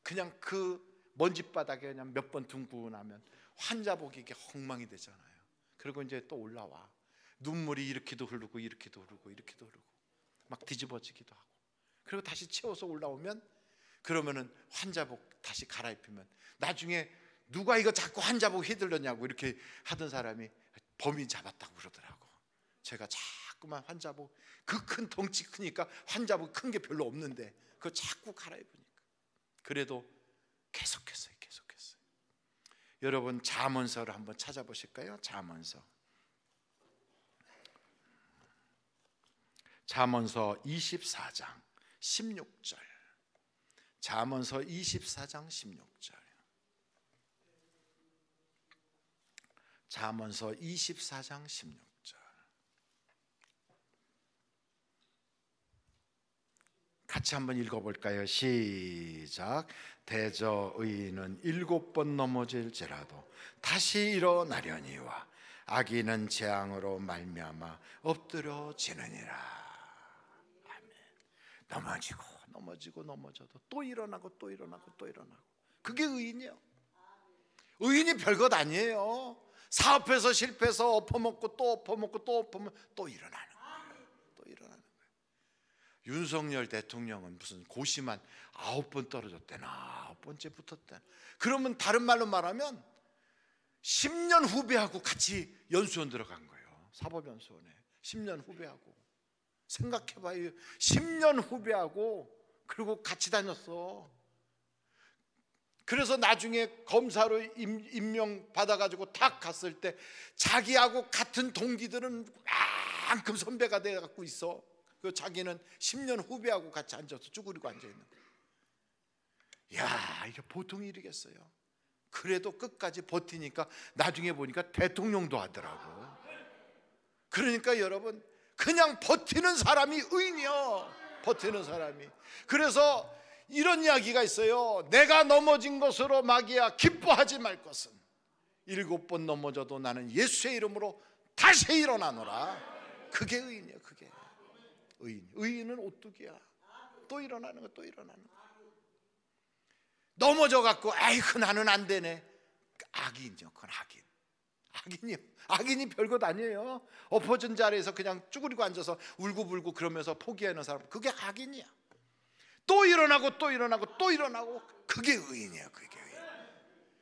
그냥 그 먼지바닥에 그냥 몇 번 둥고 나면 환자복이 이게 엉망이 되잖아요. 그리고 이제 또 올라와. 눈물이 이렇게도 흐르고 이렇게도 흐르고 이렇게도 흐르고 막 뒤집어지기도 하고. 그리고 다시 채워서 올라오면 그러면은 환자복 다시 갈아입히면 나중에 누가 이거 자꾸 환자복 휘둘렀냐고 이렇게 하던 사람이 범인 잡았다고 그러더라고. 제가 자꾸만 환자복 그 큰 덩치 크니까 환자복 큰 게 별로 없는데 그거 자꾸 갈아입으니까. 그래도 계속했어요. 여러분 잠언서를 한번 찾아보실까요? 잠언서 24장 16절. 잠언서 24장 16절. 잠언서 24장 16절. 같이 한번 읽어볼까요? 시작. 대저 의인은 7번 넘어질지라도 다시 일어나려니와 악인은 재앙으로 말미암아 엎드려지느니라. 넘어져도 또 일어나고 또 일어나고 또 일어나고. 그게 의인이요. 의인이 별것 아니에요. 사업해서 실패해서 엎어먹고 또 엎어먹고 또 엎어먹고 또 일어나는 거예요. 또 일어나는 거예요. 윤석열 대통령은 무슨 고시만 9번 떨어졌대나 9번째 붙었대나. 그러면 다른 말로 말하면 10년 후배하고 같이 연수원 들어간 거예요. 사법연수원에 10년 후배하고. 생각해봐요. 10년 후배하고 그리고 같이 다녔어. 그래서 나중에 검사로 임명 받아가지고 탁 갔을 때 자기하고 같은 동기들은 만큼 선배가 돼갖고 있어. 그 자기는 10년 후배하고 같이 앉아서 쭈그리고 앉아있는 거야. 야, 이게 보통 일이겠어요. 그래도 끝까지 버티니까 나중에 보니까 대통령도 하더라고. 그러니까 여러분 그냥 버티는 사람이 의인이요. 버티는 사람이. 그래서 이런 이야기가 있어요. 내가 넘어진 것으로 마귀야 기뻐하지 말 것은 7번 넘어져도 나는 예수의 이름으로 다시 일어나노라. 그게 의인이에요. 그게 의인. 의인은 오뚜기야. 또 일어나는 거 또 일어나는 거. 넘어져 갖고 아이고 나는 안 되네. 악인이요, 그건 악인. 악인이요. 악인이 별것 아니에요. 엎어진 자리에서 그냥 쭈그리고 앉아서 울고불고 그러면서 포기하는 사람, 그게 악인이야. 또 일어나고 또 일어나고 또 일어나고, 그게 의인이에요. 그게 의인.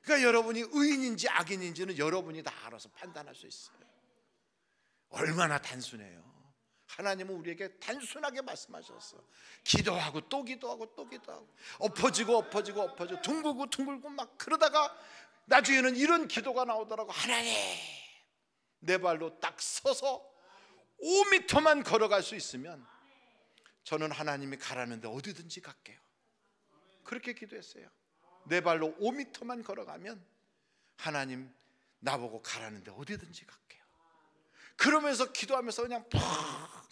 그러니까 여러분이 의인인지 악인인지는 여러분이 다 알아서 판단할 수 있어요. 얼마나 단순해요. 하나님은 우리에게 단순하게 말씀하셨어. 기도하고 또 기도하고 또 기도하고, 엎어지고 엎어지고 엎어지고, 둥글고 둥글고 막 그러다가 나중에는 이런 기도가 나오더라고. 하나님, 내 발로 딱 서서 5m만 걸어갈 수 있으면 저는 하나님이 가라는데 어디든지 갈게요. 그렇게 기도했어요. 내 발로 5m만 걸어가면 하나님 나보고 가라는데 어디든지 갈게요. 그러면서 기도하면서 그냥 푹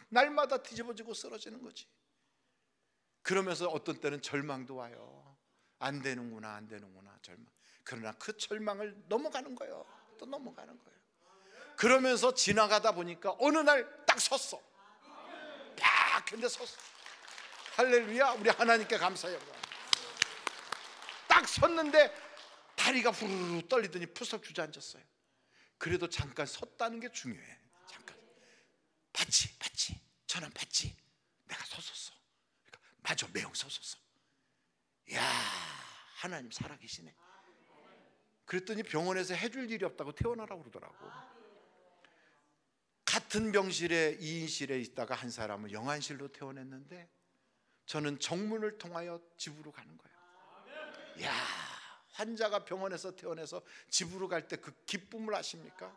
날마다 뒤집어지고 쓰러지는 거지. 그러면서 어떤 때는 절망도 와요. 안 되는구나, 안 되는구나, 절망. 그러나 그 절망을 넘어가는 거예요. 또 넘어가는 거예요. 그러면서 지나가다 보니까 어느 날 딱 섰어. 딱 근데 섰어. 할렐루야, 우리 하나님께 감사해요. 딱 섰는데 다리가 후루루 떨리더니 푸석 주저앉았어요. 그래도 잠깐 섰다는 게 중요해. 잠깐. 봤지? 저는 봤지? 내가 섰었어. 그러니까 맞아, 매형 섰었어. 이야, 하나님 살아계시네. 그랬더니 병원에서 해줄 일이 없다고 퇴원하라고 그러더라고. 같은 병실에 2인실에 있다가 한 사람은 영안실로 퇴원했는데 저는 정문을 통하여 집으로 가는 거예요. 이야, 환자가 병원에서 퇴원해서 집으로 갈 때 그 기쁨을 아십니까?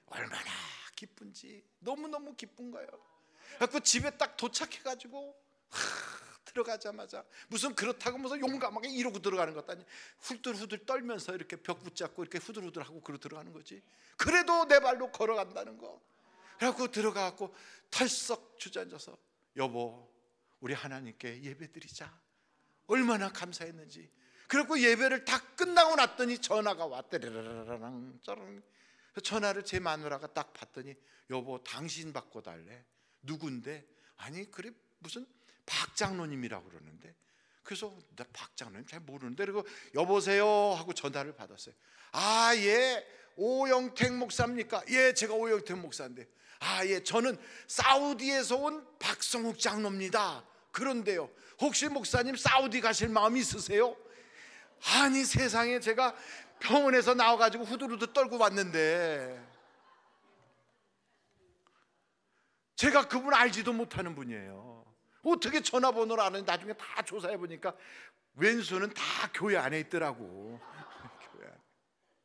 얼마나 기쁜지. 너무너무 기쁜 거예요. 그래서 집에 딱 도착해가지고 들어가자마자 무슨 그렇다고 무슨 용감하게 이러고 들어가는 것도 아니에요. 후들후들 떨면서 이렇게 벽 붙잡고 이렇게 후들후들하고 그러고 들어가는 거지. 그래도 내 발로 걸어간다는 거. 그래갖고 들어가갖고 털썩 주저앉아서, 여보, 우리 하나님께 예배드리자. 얼마나 감사했는지. 그리고 예배를 다 끝나고 났더니 전화가 왔더라랑 짜랑. 전화를 제 마누라가 딱 받더니, 여보, 당신 받고 달래. 누군데? 아니, 그래 무슨 박 장로님이라고 그러는데. 그래서 나 박 장로님 잘 모르는데, 그리고 여보세요 하고 전화를 받았어요. 아, 예, 오영택 목사입니까? 예, 제가 오영택 목사인데. 아, 예, 저는 사우디에서 온 박성욱 장로입니다. 그런데요, 혹시 목사님 사우디 가실 마음 있으세요? 아니, 세상에, 제가 병원에서 나와가지고 후두루두 떨고 왔는데, 제가 그분 알지도 못하는 분이에요. 어떻게 전화번호를 아는지 나중에 다 조사해 보니까 왼수는 다 교회 안에 있더라고.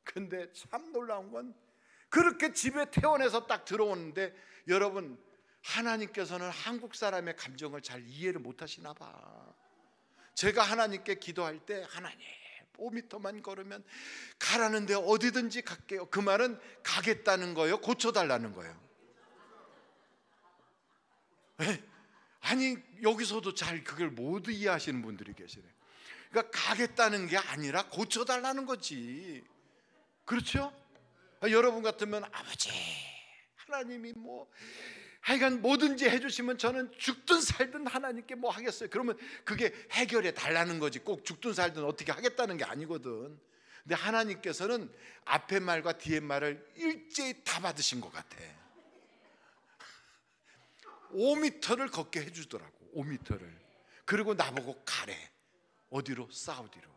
근데 참 놀라운 건, 그렇게 집에 퇴원해서 딱 들어오는데, 여러분, 하나님께서는 한국 사람의 감정을 잘 이해를 못 하시나 봐. 제가 하나님께 기도할 때, 하나님 5m만 걸으면 가라는데 어디든지 갈게요. 그 말은 가겠다는 거예요? 고쳐달라는 거예요? 아니, 여기서도 잘 그걸 못 이해하시는 분들이 계시네. 그러니까 가겠다는 게 아니라 고쳐달라는 거지. 그렇죠? 여러분 같으면, 아버지, 하나님이 뭐 하여간 뭐든지 해주시면 저는 죽든 살든 하나님께 뭐 하겠어요. 그러면 그게 해결해 달라는 거지, 꼭 죽든 살든 어떻게 하겠다는 게 아니거든. 근데 하나님께서는 앞에 말과 뒤에 말을 일제히 다 받으신 것 같아. 5m를 걷게 해주더라고. 5m를. 그리고 나보고 가래. 어디로? 사우디로.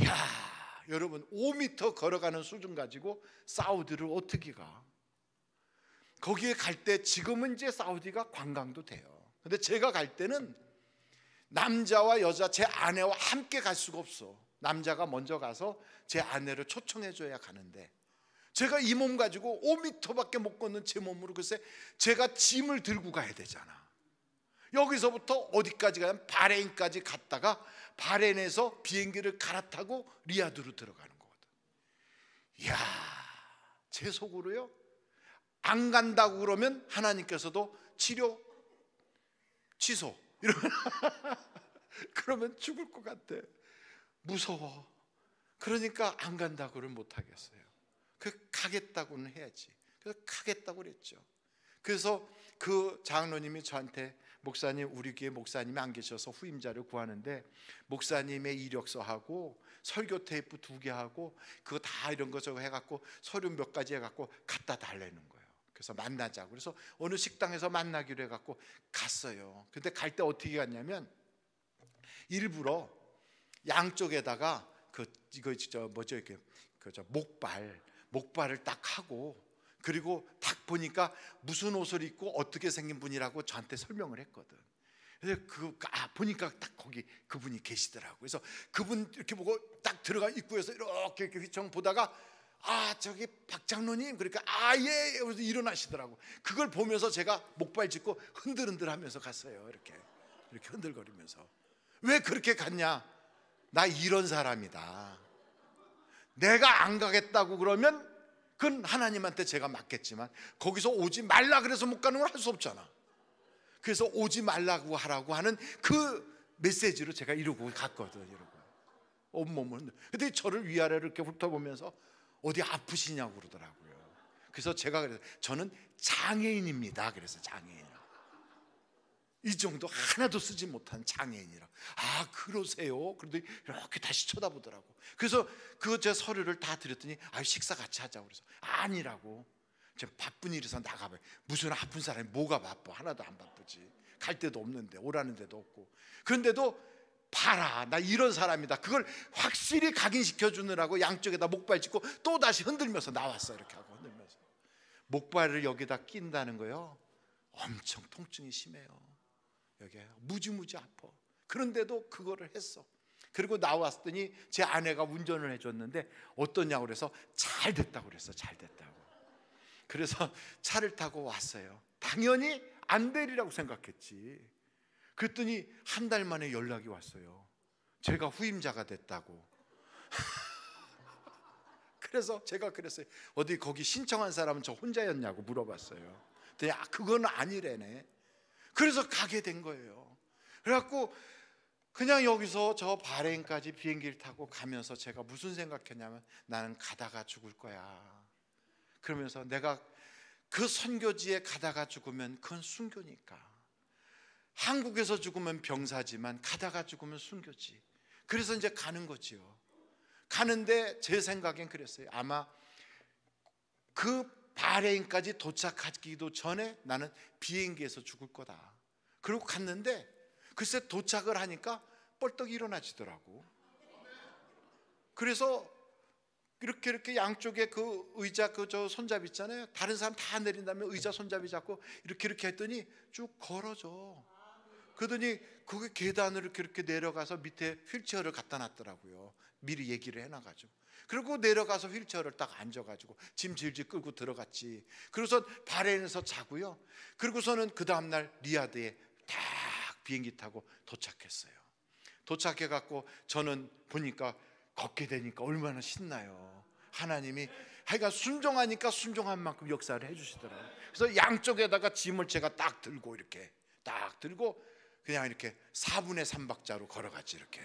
이야, 여러분, 5m 걸어가는 수준 가지고 사우디를 어떻게 가? 거기에 갈 때, 지금은 이제 사우디가 관광도 돼요. 근데 제가 갈 때는 남자와 여자, 제 아내와 함께 갈 수가 없어. 남자가 먼저 가서 제 아내를 초청해 줘야 가는데, 제가 이 몸 가지고 5m밖에 못 걷는 제 몸으로, 글쎄, 제가 짐을 들고 가야 되잖아. 여기서부터 어디까지 가면 바레인까지 갔다가 바레인에서 비행기를 갈아타고 리야드로 들어가는 거거든. 이야, 제 속으로요, 안 간다고 그러면 하나님께서도 치료 취소 이러면 그러면 죽을 것 같아. 무서워. 그러니까 안 간다고는 못 하겠어요. 그 가겠다고는 해야지. 그래서 가겠다고 그랬죠. 그래서 그 장로님이 저한테 목사님, 우리 교회 목사님이 안 계셔서 후임자를 구하는데 목사님의 이력서하고 설교 테이프 2개 하고 그거 다 이런 거 저거 해갖고 서류 몇 가지 해갖고 갖다 달라는 거예요. 그래서 만나자고. 그래서 어느 식당에서 만나기로 해갖고 갔어요. 근데 갈 때 어떻게 갔냐면 일부러 양쪽에다가 이렇게 목발을 딱 하고, 그리고 딱 보니까 무슨 옷을 입고 어떻게 생긴 분이라고 저한테 설명을 했거든. 그래서 보니까 딱 거기 그분이 계시더라고. 그래서 그분 이렇게 보고 딱 들어가 입구에서 이렇게 휘청 보다가 저기 박 장로님, 그러니까 예, 그래서 일어나시더라고. 그걸 보면서 제가 목발 짚고 흔들흔들하면서 갔어요. 이렇게 흔들거리면서. 왜 그렇게 갔냐? 나 이런 사람이다. 내가 안 가겠다고 그러면 그건 하나님한테 제가 맡겠지만 거기서 오지 말라 그래서 못 가는 걸 할 수 없잖아. 그래서 오지 말라고 하라고 하는 그 메시지로 제가 이러고 갔거든. 이러고 온몸을. 근데 저를 위아래로 이렇게 훑어보면서 어디 아프시냐고 그러더라고요. 그래서 제가 그래서 저는 장애인입니다. 그래서 장애인. 이 정도 하나도 쓰지 못한 장애인이라. 그러세요? 그런데 이렇게 다시 쳐다보더라고. 그래서 제 서류를 다 드렸더니 식사 같이 하자고. 그래서 아니라고. 지금 바쁜 일이서 나가봐요. 무슨 아픈 사람이 뭐가 바빠? 하나도 안 바쁘지. 갈 데도 없는데, 오라는 데도 없고. 그런데도 봐라, 나 이런 사람이다. 그걸 확실히 각인시켜 주느라고 양쪽에다 목발 짚고 또 다시 흔들면서 나왔어. 이렇게 하고 흔들면서 목발을 여기다 낀다는 거요. 엄청 통증이 심해요. 여기에 무지무지 아파. 그런데도 그거를 했어. 그리고 나왔더니 제 아내가 운전을 해줬는데 어떠냐고 그래서 잘 됐다고 그랬어. 잘 됐다고. 그래서 차를 타고 왔어요. 당연히 안 되리라고 생각했지. 그랬더니 한 달 만에 연락이 왔어요. 제가 후임자가 됐다고. 그래서 제가 그랬어요. 어디 거기 신청한 사람은 저 혼자였냐고 물어봤어요. 그랬더니 그건 아니래네. 그래서 가게 된 거예요. 그래갖고 그냥 여기서 저 바레인까지 비행기를 타고 가면서 제가 무슨 생각했냐면 나는 가다가 죽을 거야. 그러면서 내가 그 선교지에 가다가 죽으면 그건 순교니까. 한국에서 죽으면 병사지만 가다가 죽으면 순교지. 그래서 이제 가는 거지요. 가는데 제 생각엔 그랬어요. 아마 그 바레인까지 도착하기도 전에 나는 비행기에서 죽을 거다. 그리고 갔는데 글쎄 도착을 하니까 뻘떡 일어나지더라고. 그래서 이렇게 양쪽에 그 의자 저 손잡이 있잖아요. 다른 사람 다 내린 다음에 의자 손잡이 잡고 이렇게 했더니 쭉 걸어줘. 그러더니 거기 계단을 이렇게 내려가서 밑에 휠체어를 갖다 놨더라고요. 미리 얘기를 해놔가지고. 그리고 내려가서 휠체어를 딱 앉아가지고 짐 질질 끌고 들어갔지. 그래서 바레인에서 자고요. 그리고서는 그 다음날 리야드에 딱 비행기 타고 도착했어요. 도착해갖고 저는 보니까 걷게 되니까 얼마나 신나요. 하나님이 하여간 순종하니까 순종한 만큼 역사를 해주시더라고요. 그래서 양쪽에다가 짐을 제가 딱 들고 이렇게 딱 들고 그냥 이렇게 4분의 3박자로 걸어갔지. 이렇게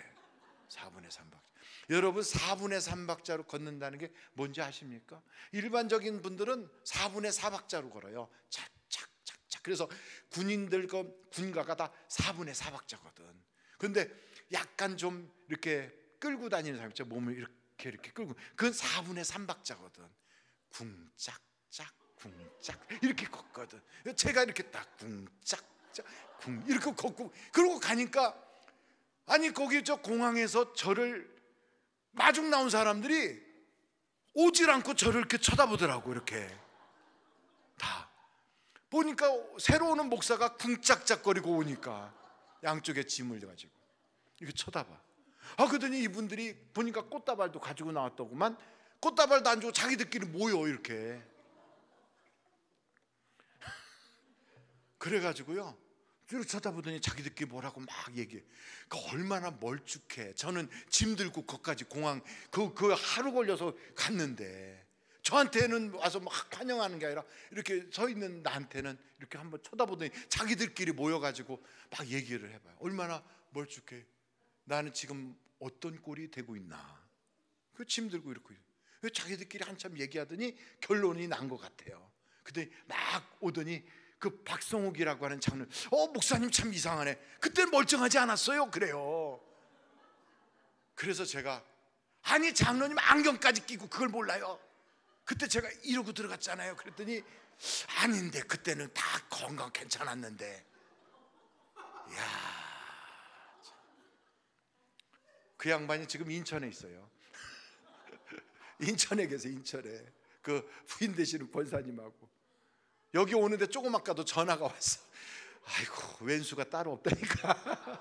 4분의 3박자. 여러분 4분의 3박자로 걷는다는 게 뭔지 아십니까? 일반적인 분들은 4분의 4박자로 걸어요. 착착착착. 그래서 군인들 군가가 다 4분의 4박자거든. 그런데 약간 좀 이렇게 끌고 다니는 사람 있죠. 몸을 이렇게 끌고. 그건 4분의 3박자거든. 궁짝짝 궁짝 이렇게 걷거든. 제가 이렇게 딱 궁짝짝 궁 이렇게 걷고 그러고 가니까 아니 거기 저 공항에서 저를 마중 나온 사람들이 오질 않고 저를 이렇게 쳐다보더라고. 이렇게 다 보니까 새로 오는 목사가 궁짝짝거리고 오니까 양쪽에 짐을 가지고 이렇게 쳐다봐. 그러더니 이분들이 보니까 꽃다발도 가지고 나왔더구만. 꽃다발도 안 주고 자기들끼리 모여 이렇게. 그래가지고요 쭉 쳐다보더니 자기들끼리 뭐라고 막 얘기해. 얼마나 멀쭉해. 저는 짐 들고 거기까지 공항 그 하루 걸려서 갔는데 저한테는 와서 막 환영하는 게 아니라 이렇게 서 있는 나한테는 이렇게 한번 쳐다보더니 자기들끼리 모여가지고 막 얘기를 해봐요. 얼마나 멀쭉해. 나는 지금 어떤 꼴이 되고 있나. 그 짐 들고 이렇게 자기들끼리 한참 얘기하더니 결론이 난 것 같아요. 그때 막 오더니 그 박성욱이라고 하는 장로님, 목사님 참 이상하네. 그때는 멀쩡하지 않았어요. 그래요. 그래서 제가, 아니 장로님 안경까지 끼고 그걸 몰라요? 그때 제가 이러고 들어갔잖아요. 그랬더니 아닌데 그때는 다 건강 괜찮았는데. 야, 그 양반이 지금 인천에 있어요. 인천에 계세요. 인천에 그 부인 되시는 권사님하고. 여기 오는데 조금 아까도 전화가 왔어. 아이고 왼수가 따로 없다니까.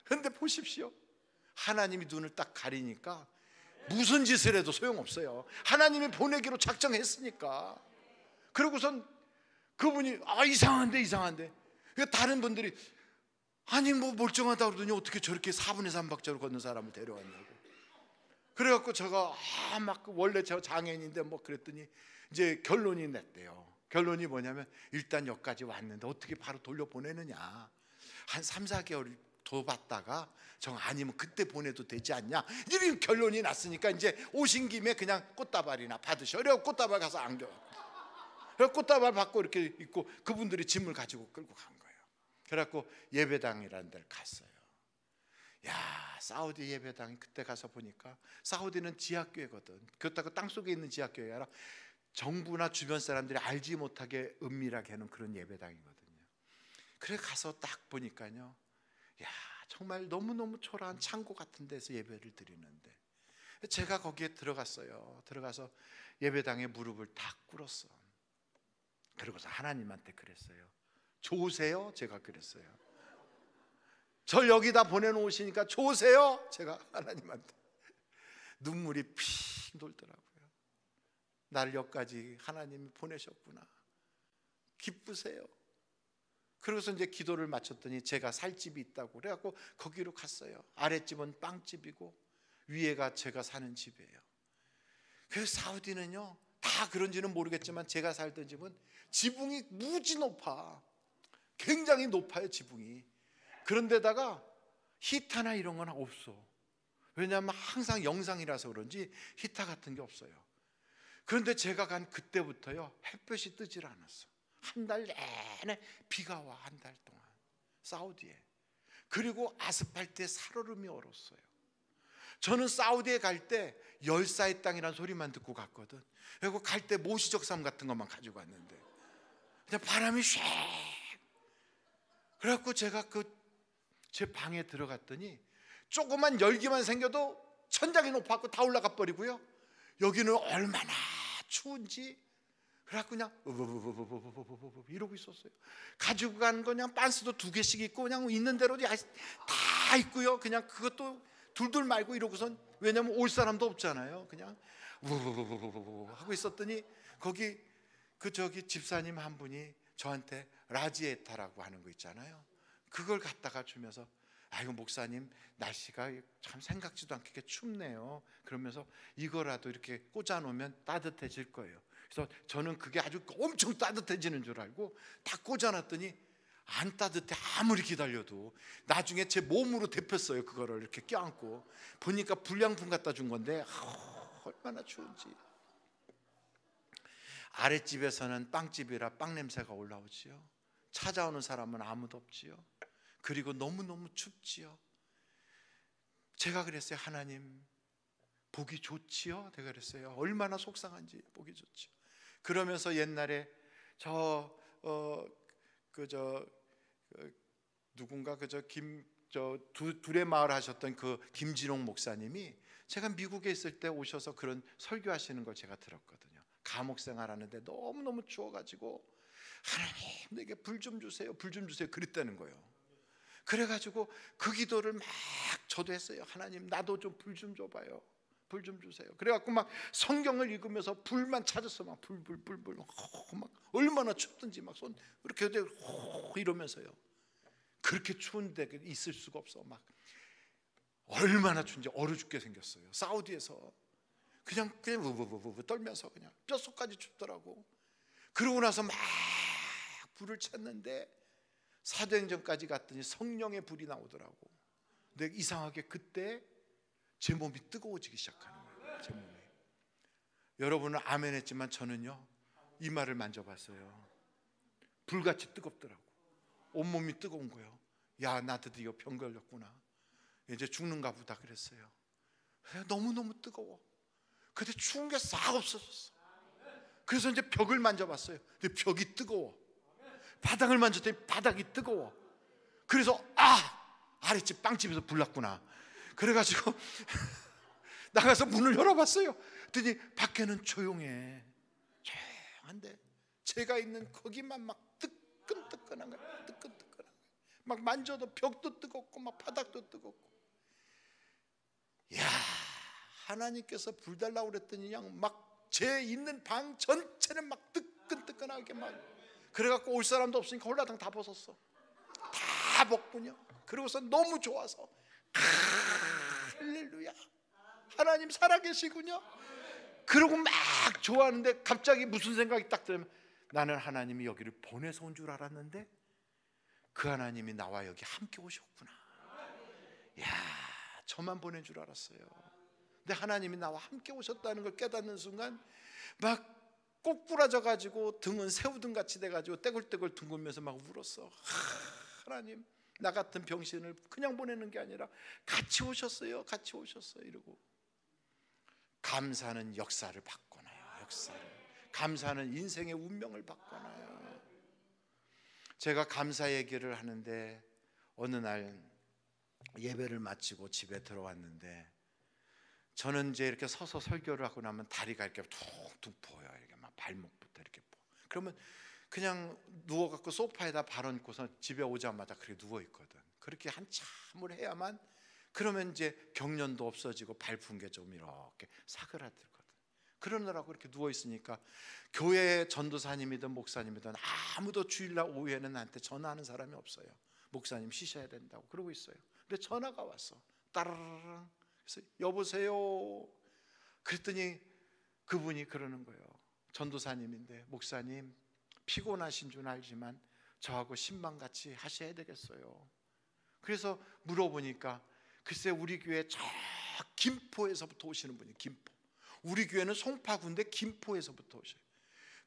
그런데 보십시오, 하나님이 눈을 딱 가리니까 무슨 짓을 해도 소용없어요. 하나님이 보내기로 작정했으니까. 그러고선 그분이 이상한데 다른 분들이 아니 뭐 멀쩡하다 그러더니 어떻게 저렇게 4분의 3박자로 걷는 사람을 데려왔냐고. 그래갖고 제가 막 원래 제가 장애인인데 뭐 그랬더니 이제 결론이 냈대요. 결론이 뭐냐면 일단 여기까지 왔는데 어떻게 바로 돌려보내느냐, 한 3, 4개월 더 봤다가 정 아니면 그때 보내도 되지 않냐, 이런 결론이 났으니까 이제 오신 김에 그냥 꽃다발이나 받으셔. 그래서 꽃다발 가서 안겨. 그래서 꽃다발 받고 이렇게 있고 그분들이 짐을 가지고 끌고 간 거예요. 그래갖고 예배당이라는 데를 갔어요. 야, 사우디 예배당이 그때 가서 보니까 사우디는 지하교회거든. 그렇다고 땅속에 있는 지하교회가 아니라 정부나 주변 사람들이 알지 못하게 은밀하게 하는 그런 예배당이거든요. 그래 가서 딱 보니까요, 야, 정말 너무너무 초라한 창고 같은 데서 예배를 드리는데 제가 거기에 들어갔어요. 들어가서 예배당에 무릎을 딱 꿇었어. 그러고서 하나님한테 그랬어요. 좋으세요? 제가 그랬어요. 절 여기다 보내놓으시니까 좋으세요? 제가 하나님한테. 눈물이 핑 돌더라고요. 나를 여기까지 하나님이 보내셨구나. 기쁘세요? 그러고서 이제 기도를 마쳤더니 제가 살 집이 있다고 그래갖고 거기로 갔어요. 아랫집은 빵집이고 위에가 제가 사는 집이에요. 그래서 사우디는요, 다 그런지는 모르겠지만 제가 살던 집은 지붕이 무지 높아. 굉장히 높아요, 지붕이. 그런데다가 히타나 이런 건 없어. 왜냐하면 항상 영상이라서 그런지 히타 같은 게 없어요. 그런데 제가 간 그때부터요, 햇볕이 뜨질 않았어. 한 달 내내 비가 와. 한 달 동안 사우디에. 그리고 아스팔트에 살얼음이 얼었어요. 저는 사우디에 갈 때 열사의 땅이라는 소리만 듣고 갔거든. 그리고 갈 때 모시적삼 같은 것만 가지고 갔는데 그냥 바람이 쉐. 그래갖고 제가 제 방에 들어갔더니 조그만 열기만 생겨도 천장이 높아갖고 다 올라가 버리고요, 여기는 얼마나 추운지. 그래갖고 그냥 이러고 있었어요. 가지고 간 거 그냥 빤스도 2개씩 있고 그냥 있는 대로 다 있고요. 그냥 그것도 둘둘 말고 이러고선, 왜냐면 올 사람도 없잖아요. 그냥 하고 있었더니 거기 저기 집사님 한 분이 저한테 라지에타라고 하는 거 있잖아요. 그걸 갖다가 주면서 아이고 목사님 날씨가 참 생각지도 않게 춥네요. 그러면서 이거라도 이렇게 꽂아 놓으면 따뜻해질 거예요. 그래서 저는 그게 아주 엄청 따뜻해지는 줄 알고 딱 꽂아 놨더니 안 따뜻해. 아무리 기다려도. 나중에 제 몸으로 데폈어요. 그거를 이렇게 껴안고 보니까 불량품 갖다 준 건데 얼마나 추운지. 아랫집에서는 빵집이라 빵 냄새가 올라오지요. 찾아오는 사람은 아무도 없지요. 그리고 너무너무 춥지요. 제가 그랬어요. 하나님 보기 좋지요? 내가 그랬어요. 얼마나 속상한지 보기 좋지요. 그러면서 옛날에 누군가 둘의 마을 하셨던 그 김진홍 목사님이 제가 미국에 있을 때 오셔서 그런 설교하시는 걸 제가 들었거든요. 감옥 생활하는데 너무너무 추워가지고 하나님 내게 불 좀 주세요, 불 좀 주세요 그랬다는 거예요. 그래가지고 그 기도를 막 저도 했어요. 하나님 나도 좀 불 좀 줘봐요, 불 좀 주세요. 그래갖고 막 성경을 읽으면서 불만 찾았어. 막 불 막 얼마나 춥든지 막 손 이렇게 이러면서요. 그렇게 추운데 있을 수가 없어. 막 얼마나 추운지 얼어 죽게 생겼어요. 사우디에서 그냥 우부부부 떨면서 그냥 뼛속까지 춥더라고. 그러고 나서 막 불을 찾는데 사도행전까지 갔더니 성령의 불이 나오더라고. 근데 이상하게 그때 제 몸이 뜨거워지기 시작하는 거예요. 제 몸이. 여러분은 아멘 했지만 저는요 이 말을 만져봤어요. 불같이 뜨겁더라고. 온몸이 뜨거운 거예요. 야, 나 드디어 병 걸렸구나. 이제 죽는가 보다 그랬어요. 너무너무 뜨거워. 근데 추운 게 싹 없어졌어. 그래서 이제 벽을 만져봤어요. 근데 벽이 뜨거워. 바닥을 만졌더니 바닥이 뜨거워. 그래서 아랫집 빵집에서 불 났구나. 그래가지고 나가서 문을 열어봤어요. 그랬더니 밖에는 조용해. 조용한데 제가 있는 거기만 막 뜨끈뜨끈한 거야. 뜨끈뜨끈한 거야. 막 만져도 벽도 뜨겁고 막 바닥도 뜨겁고. 야, 하나님께서 불 달라고 그랬더니 그냥 막 제 있는 방 전체는 막 뜨끈뜨끈하게 막. 그래갖고 올 사람도 없으니까 홀라당 다 벗었어. 다 벗군요. 그러고서 너무 좋아서 할렐루야, 하나님 살아계시군요. 그러고 막 좋아하는데 갑자기 무슨 생각이 딱 들면, 나는 하나님이 여기를 보내서 온 줄 알았는데 그 하나님이 나와 여기 함께 오셨구나. 야, 저만 보낸 줄 알았어요. 근데 하나님이 나와 함께 오셨다는 걸 깨닫는 순간 막 꼬꾸라져 가지고 등은 새우등 같이 돼 가지고 떼굴떼굴 둥글면서 막 울었어. 하나님, 나 같은 병신을 그냥 보내는 게 아니라 같이 오셨어요. 같이 오셨어요. 이러고. 감사는 역사를 바꿔놔요. 역사를. 감사는 인생의 운명을 바꿔놔요. 제가 감사 얘기를 하는데 어느 날 예배를 마치고 집에 들어왔는데, 저는 이제 이렇게 서서 설교를 하고 나면 다리가 이렇게 툭툭 보여요. 이렇게 막 발목부터 이렇게 보여. 그러면 그냥 누워갖고 소파에다 발얹고서 집에 오자마자 그렇게 누워 있거든. 그렇게 한참을 해야만, 그러면 이제 경련도 없어지고 발픈 게 좀 이렇게 사그라들거든. 그러느라고 이렇게 누워 있으니까 교회 전도사님이든 목사님이든 아무도 주일날 오후에는 나한테 전화하는 사람이 없어요. 목사님 쉬셔야 된다고 그러고 있어요. 근데 전화가 왔어. 따르르르. 그래서 여보세요. 그랬더니 그분이 그러는 거예요. 전도사님인데, 목사님 피곤하신 줄 알지만 저하고 신방같이 하셔야 되겠어요. 그래서 물어보니까 글쎄 우리 교회 저 김포에서부터 오시는 분이, 김포. 우리 교회는 송파구인데 김포에서부터 오셔요.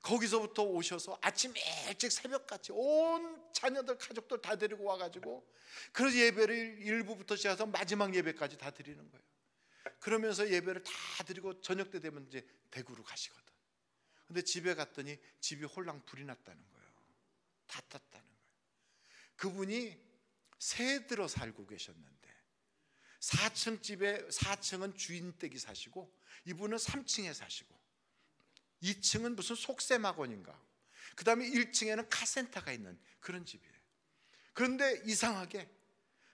거기서부터 오셔서 아침 일찍 새벽같이 온 자녀들 가족들 다 데리고 와가지고 그래서 예배를 일부부터 시작해서 마지막 예배까지 다 드리는 거예요. 그러면서 예배를 다 드리고 저녁 때 되면 이제 대구로 가시거든. 근데 집에 갔더니 집이 홀랑 불이 났다는 거예요. 다 탔다는 거예요. 그분이 새 들어 살고 계셨는데 4층 집에 4층은 주인 댁이 사시고 이분은 3층에 사시고 2층은 무슨 속셈학원인가, 그 다음에 1층에는 카센터가 있는 그런 집이에요. 그런데 이상하게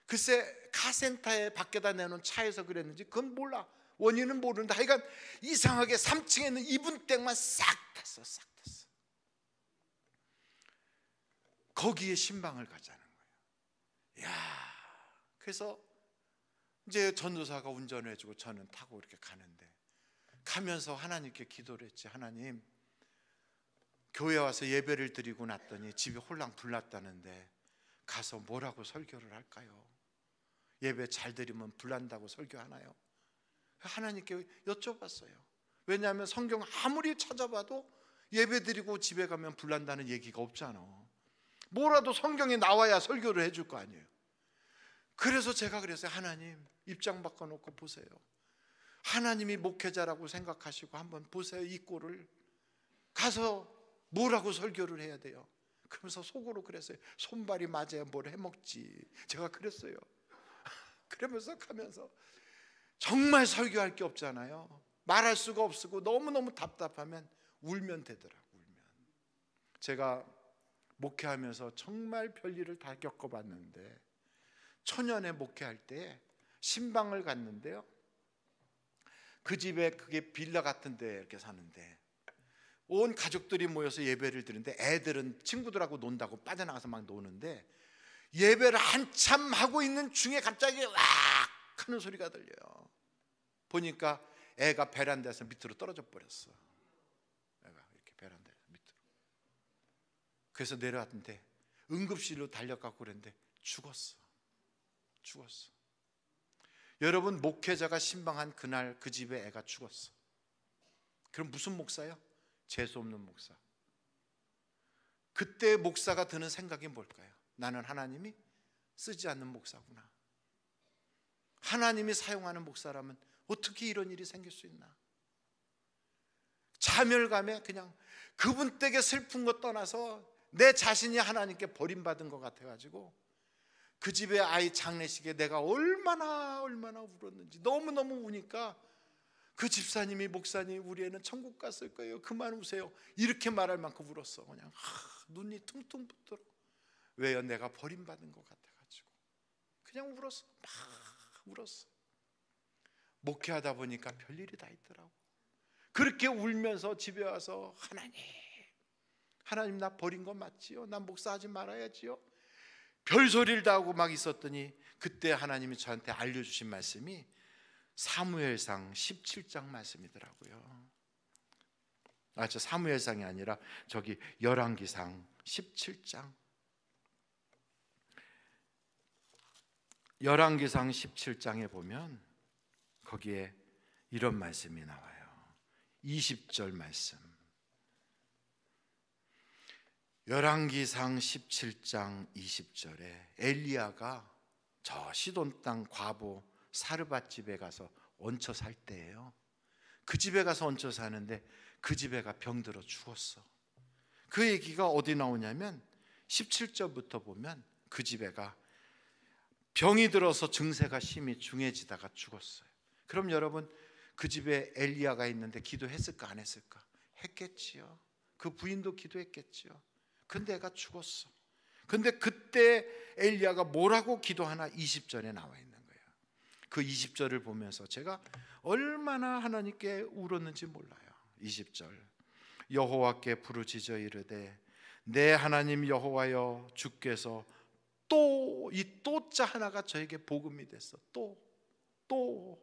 글쎄 카센터에 밖에다 내놓은 차에서 그랬는지 그건 몰라, 원인은 모르는데 하여간 이상하게 3층에 있는 이분 댁만 싹 탔어. 싹 탔어. 거기에 신방을 가자는 거예요. 야, 그래서 이제 전도사가 운전을 해주고 저는 타고 이렇게 가는데, 가면서 하나님께 기도를 했지. 하나님, 교회 와서 예배를 드리고 났더니 집이 홀랑 불났다는데 가서 뭐라고 설교를 할까요? 예배 잘 드리면 불난다고 설교하나요? 하나님께 여쭤봤어요. 왜냐하면 성경 아무리 찾아봐도 예배 드리고 집에 가면 불난다는 얘기가 없잖아. 뭐라도 성경에 나와야 설교를 해줄 거 아니에요. 그래서 제가 그랬어요. 하나님, 입장 바꿔놓고 보세요. 하나님이 목회자라고 생각하시고 한번 보세요. 이 꼴을. 가서 뭐라고 설교를 해야 돼요? 그러면서 속으로 그랬어요. 손발이 맞아야 뭘 해먹지. 제가 그랬어요. 그러면서 가면서 정말 설교할 게 없잖아요. 말할 수가 없고 너무너무 답답하면 울면 되더라고요. 울면. 제가 목회하면서 정말 별일을 다 겪어봤는데, 초년에 목회할 때 신방을 갔는데요, 그 집에 그게 빌라 같은 데 이렇게 사는데 온 가족들이 모여서 예배를 드리는데 애들은 친구들하고 논다고 빠져나가서 막 노는데, 예배를 한참 하고 있는 중에 갑자기 왁 하는 소리가 들려요. 보니까 애가 베란다에서 밑으로 떨어져 버렸어. 애가 이렇게 베란다에서 밑으로. 그래서 내려왔는데 응급실로 달려가고 그랬는데 죽었어. 여러분, 목회자가 신방한 그날 그 집에 애가 죽었어. 그럼 무슨 목사요? 재수 없는 목사. 그때 목사가 드는 생각이 뭘까요? 나는 하나님이 쓰지 않는 목사구나. 하나님이 사용하는 목사라면 어떻게 이런 일이 생길 수 있나? 자멸감에 그냥 그분 댁에 슬픈 것 떠나서 내 자신이 하나님께 버림받은 것 같아가지고 그 집의 아이 장례식에 내가 얼마나 울었는지, 너무너무 우니까 그 집사님이, 목사님 우리 애는 천국 갔을 거예요, 그만 우세요, 이렇게 말할 만큼 울었어. 그냥 눈이 퉁퉁 붓더라. 왜요? 내가 버림받은 것 같아가지고 그냥 울었어. 막 울었어. 목회하다 보니까 별일이 다 있더라고. 그렇게 울면서 집에 와서 하나님 나 버린 거 맞지요? 난 목사하지 말아야지요? 별소리를 다 하고 막 있었더니 그때 하나님이 저한테 알려주신 말씀이 사무엘상 17장 말씀이더라고요. 저 사무엘상이 아니라 저기 열왕기상 17장. 열왕기상 17장에 보면 거기에 이런 말씀이 나와요. 20절 말씀. 열왕기상 17장 20절에 엘리야가 저 시돈 땅 과부 사르밧 집에 가서 얹혀 살 때예요. 그 집에 가서 얹혀 사는데 그 집애가 병들어 죽었어. 그 얘기가 어디 나오냐면 17절부터 보면 그 집애가 병이 들어서 증세가 심히 중해지다가 죽었어요. 그럼 여러분, 그 집에 엘리야가 있는데 기도했을까 안 했을까? 했겠지요. 그 부인도 기도했겠지요. 근데 애가 죽었어. 근데 그때 엘리야가 뭐라고 기도하나 20절에 나와 있는 거예요. 그 20절을 보면서 제가 얼마나 하나님께 울었는지 몰라요. 20절. 여호와께 부르짖어 이르되 내 하나님 여호와여, 주께서 또 이 또자 하나가 저에게 복음이 됐어. 또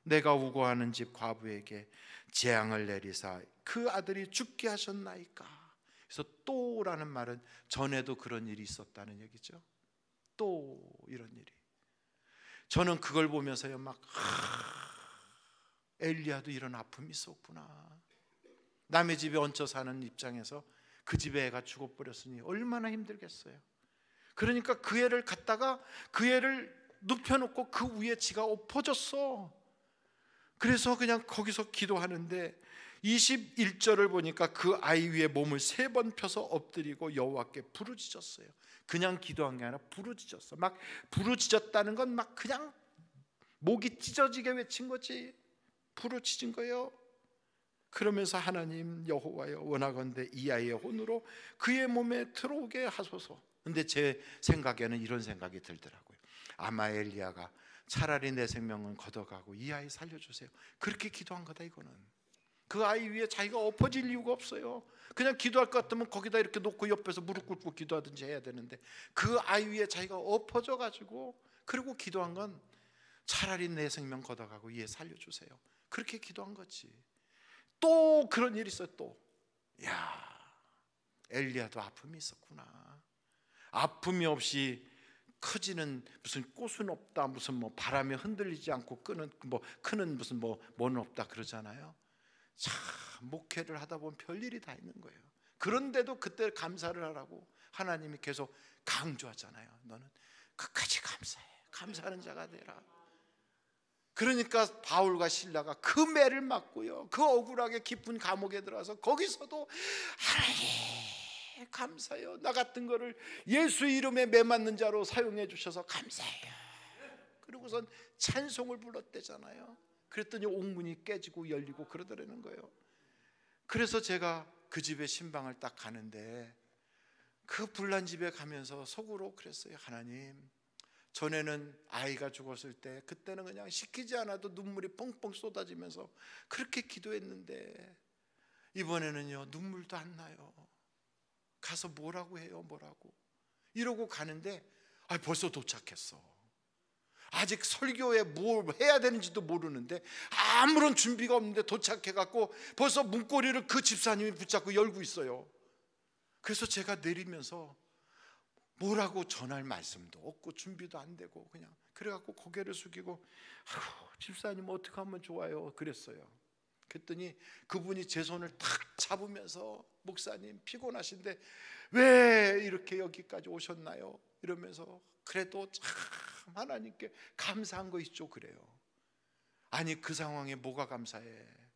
내가 우고하는 집 과부에게 재앙을 내리사 그 아들이 죽게 하셨나이까. 그래서 또라는 말은 전에도 그런 일이 있었다는 얘기죠. 또 이런 일이. 저는 그걸 보면서요 막 엘리야도 이런 아픔이 있었구나. 남의 집에 얹혀 사는 입장에서 그 집에 애가 죽어버렸으니 얼마나 힘들겠어요. 그러니까 그 애를 갖다가 그 애를 눕혀놓고 그 위에 지가 엎어졌어. 그래서 그냥 거기서 기도하는데 21절을 보니까 그 아이 위에 몸을 3번 펴서 엎드리고 여호와께 부르짖었어요. 그냥 기도한 게 아니라 부르짖었어. 막 부르짖었다는 건 막 그냥 목이 찢어지게 외친 거지. 부르짖은 거예요. 그러면서 하나님 여호와여, 원하건대 이 아이의 혼으로 그의 몸에 들어오게 하소서. 근데 제 생각에는 이런 생각이 들더라고요. 아마 엘리야가 차라리 내 생명은 걷어가고 이 아이 살려주세요, 그렇게 기도한 거다. 이거는 그 아이 위에 자기가 엎어질 이유가 없어요. 그냥 기도할 것 같으면 거기다 이렇게 놓고 옆에서 무릎 꿇고 기도하든지 해야 되는데 그 아이 위에 자기가 엎어져 가지고 그리고 기도한 건 차라리 내 생명 걷어가고 얘 살려주세요, 그렇게 기도한 거지. 또 그런 일이 있어요. 또 엘리야도 아픔이 있었구나. 아픔이 없이 커지는 무슨 꽃은 없다, 무슨 뭐 바람에 흔들리지 않고 끄는 뭐 크는 무슨 뭐는 없다 그러잖아요. 참 목회를 하다 보면 별일이 다 있는 거예요. 그런데도 그때 감사를 하라고 하나님이 계속 강조하잖아요. 너는 끝까지 감사해, 감사하는 자가 되라. 그러니까 바울과 실라가 그 매를 맞고요, 그 억울하게 깊은 감옥에 들어가서 거기서도 하나님 감사해요, 나 같은 거를 예수 이름에 매 맞는 자로 사용해 주셔서 감사해요. 그리고선 찬송을 불렀대잖아요. 그랬더니 옥문이 깨지고 열리고 그러더라는 거예요. 그래서 제가 그 집에 신방을 딱 가는데 그 불난 집에 가면서 속으로 그랬어요. 하나님, 전에는 아이가 죽었을 때 그때는 그냥 시키지 않아도 눈물이 뻥뻥 쏟아지면서 그렇게 기도했는데 이번에는요 눈물도 안 나요. 가서 뭐라고 해요, 뭐라고 이러고 가는데 벌써 도착했어. 아직 설교에 뭘 해야 되는지도 모르는데 아무런 준비가 없는데 도착해갖고 벌써 문고리를 그 집사님이 붙잡고 열고 있어요. 그래서 제가 내리면서 뭐라고 전할 말씀도 없고 준비도 안 되고 그냥 그래갖고 고개를 숙이고 집사님 어떻게 하면 좋아요 그랬어요. 그랬더니 그분이 제 손을 탁 잡으면서 목사님 피곤하신데 왜 이렇게 여기까지 오셨나요? 이러면서 그래도 참 하나님께 감사한 거 있죠. 그래요. 아니 그 상황에 뭐가 감사해?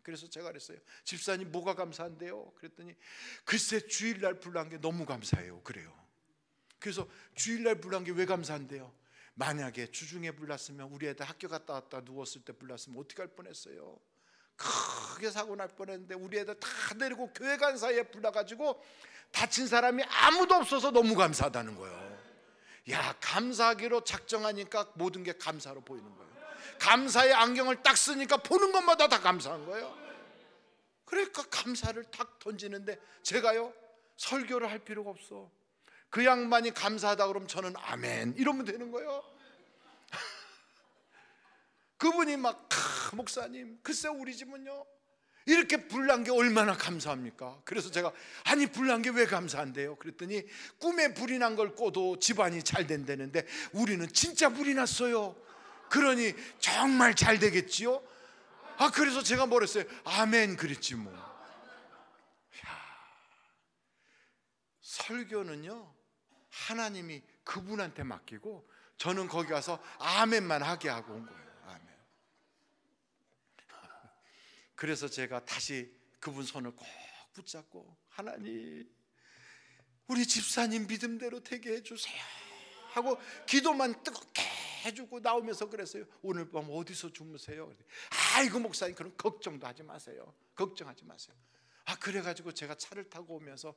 그래서 제가 그랬어요. 집사님 뭐가 감사한데요? 그랬더니 글쎄 주일날 불난 게 너무 감사해요. 그래요. 그래서 주일날 불난 게 왜 감사한데요? 만약에 주중에 불났으면 우리 애들 학교 갔다 왔다 누웠을 때 불났으면 어떻게 할 뻔했어요? 크게 사고 날 뻔했는데 우리 애들 다 데리고 교회 간 사이에 불나가지고 다친 사람이 아무도 없어서 너무 감사하다는 거예요. 야, 감사하기로 작정하니까 모든 게 감사로 보이는 거예요. 감사의 안경을 딱 쓰니까 보는 것마다 다 감사한 거예요. 그러니까 감사를 탁 던지는데 제가요 설교를 할 필요가 없어. 그 양반이 감사하다 그러면 저는 아멘 이러면 되는 거예요. 그분이 막 목사님 글쎄 우리 집은요 이렇게 불난 게 얼마나 감사합니까? 그래서 제가 아니 불난 게 왜 감사한데요? 그랬더니 꿈에 불이 난 걸 꿔도 집안이 잘 된다는데 우리는 진짜 불이 났어요. 그러니 정말 잘 되겠지요? 아 그래서 제가 뭐랬어요? 아멘 그랬지 뭐. 설교는요 하나님이 그분한테 맡기고 저는 거기 가서 아멘만 하게 하고 온 거예요. 아멘. 그래서 제가 다시 그분 손을 꼭 붙잡고 하나님 우리 집사님 믿음대로 되게 해주세요 하고 기도만 뜨겁게 해주고 나오면서 그랬어요. 오늘 밤 어디서 주무세요? 아이고 목사님 그럼 걱정도 하지 마세요. 걱정하지 마세요. 아 그래가지고 제가 차를 타고 오면서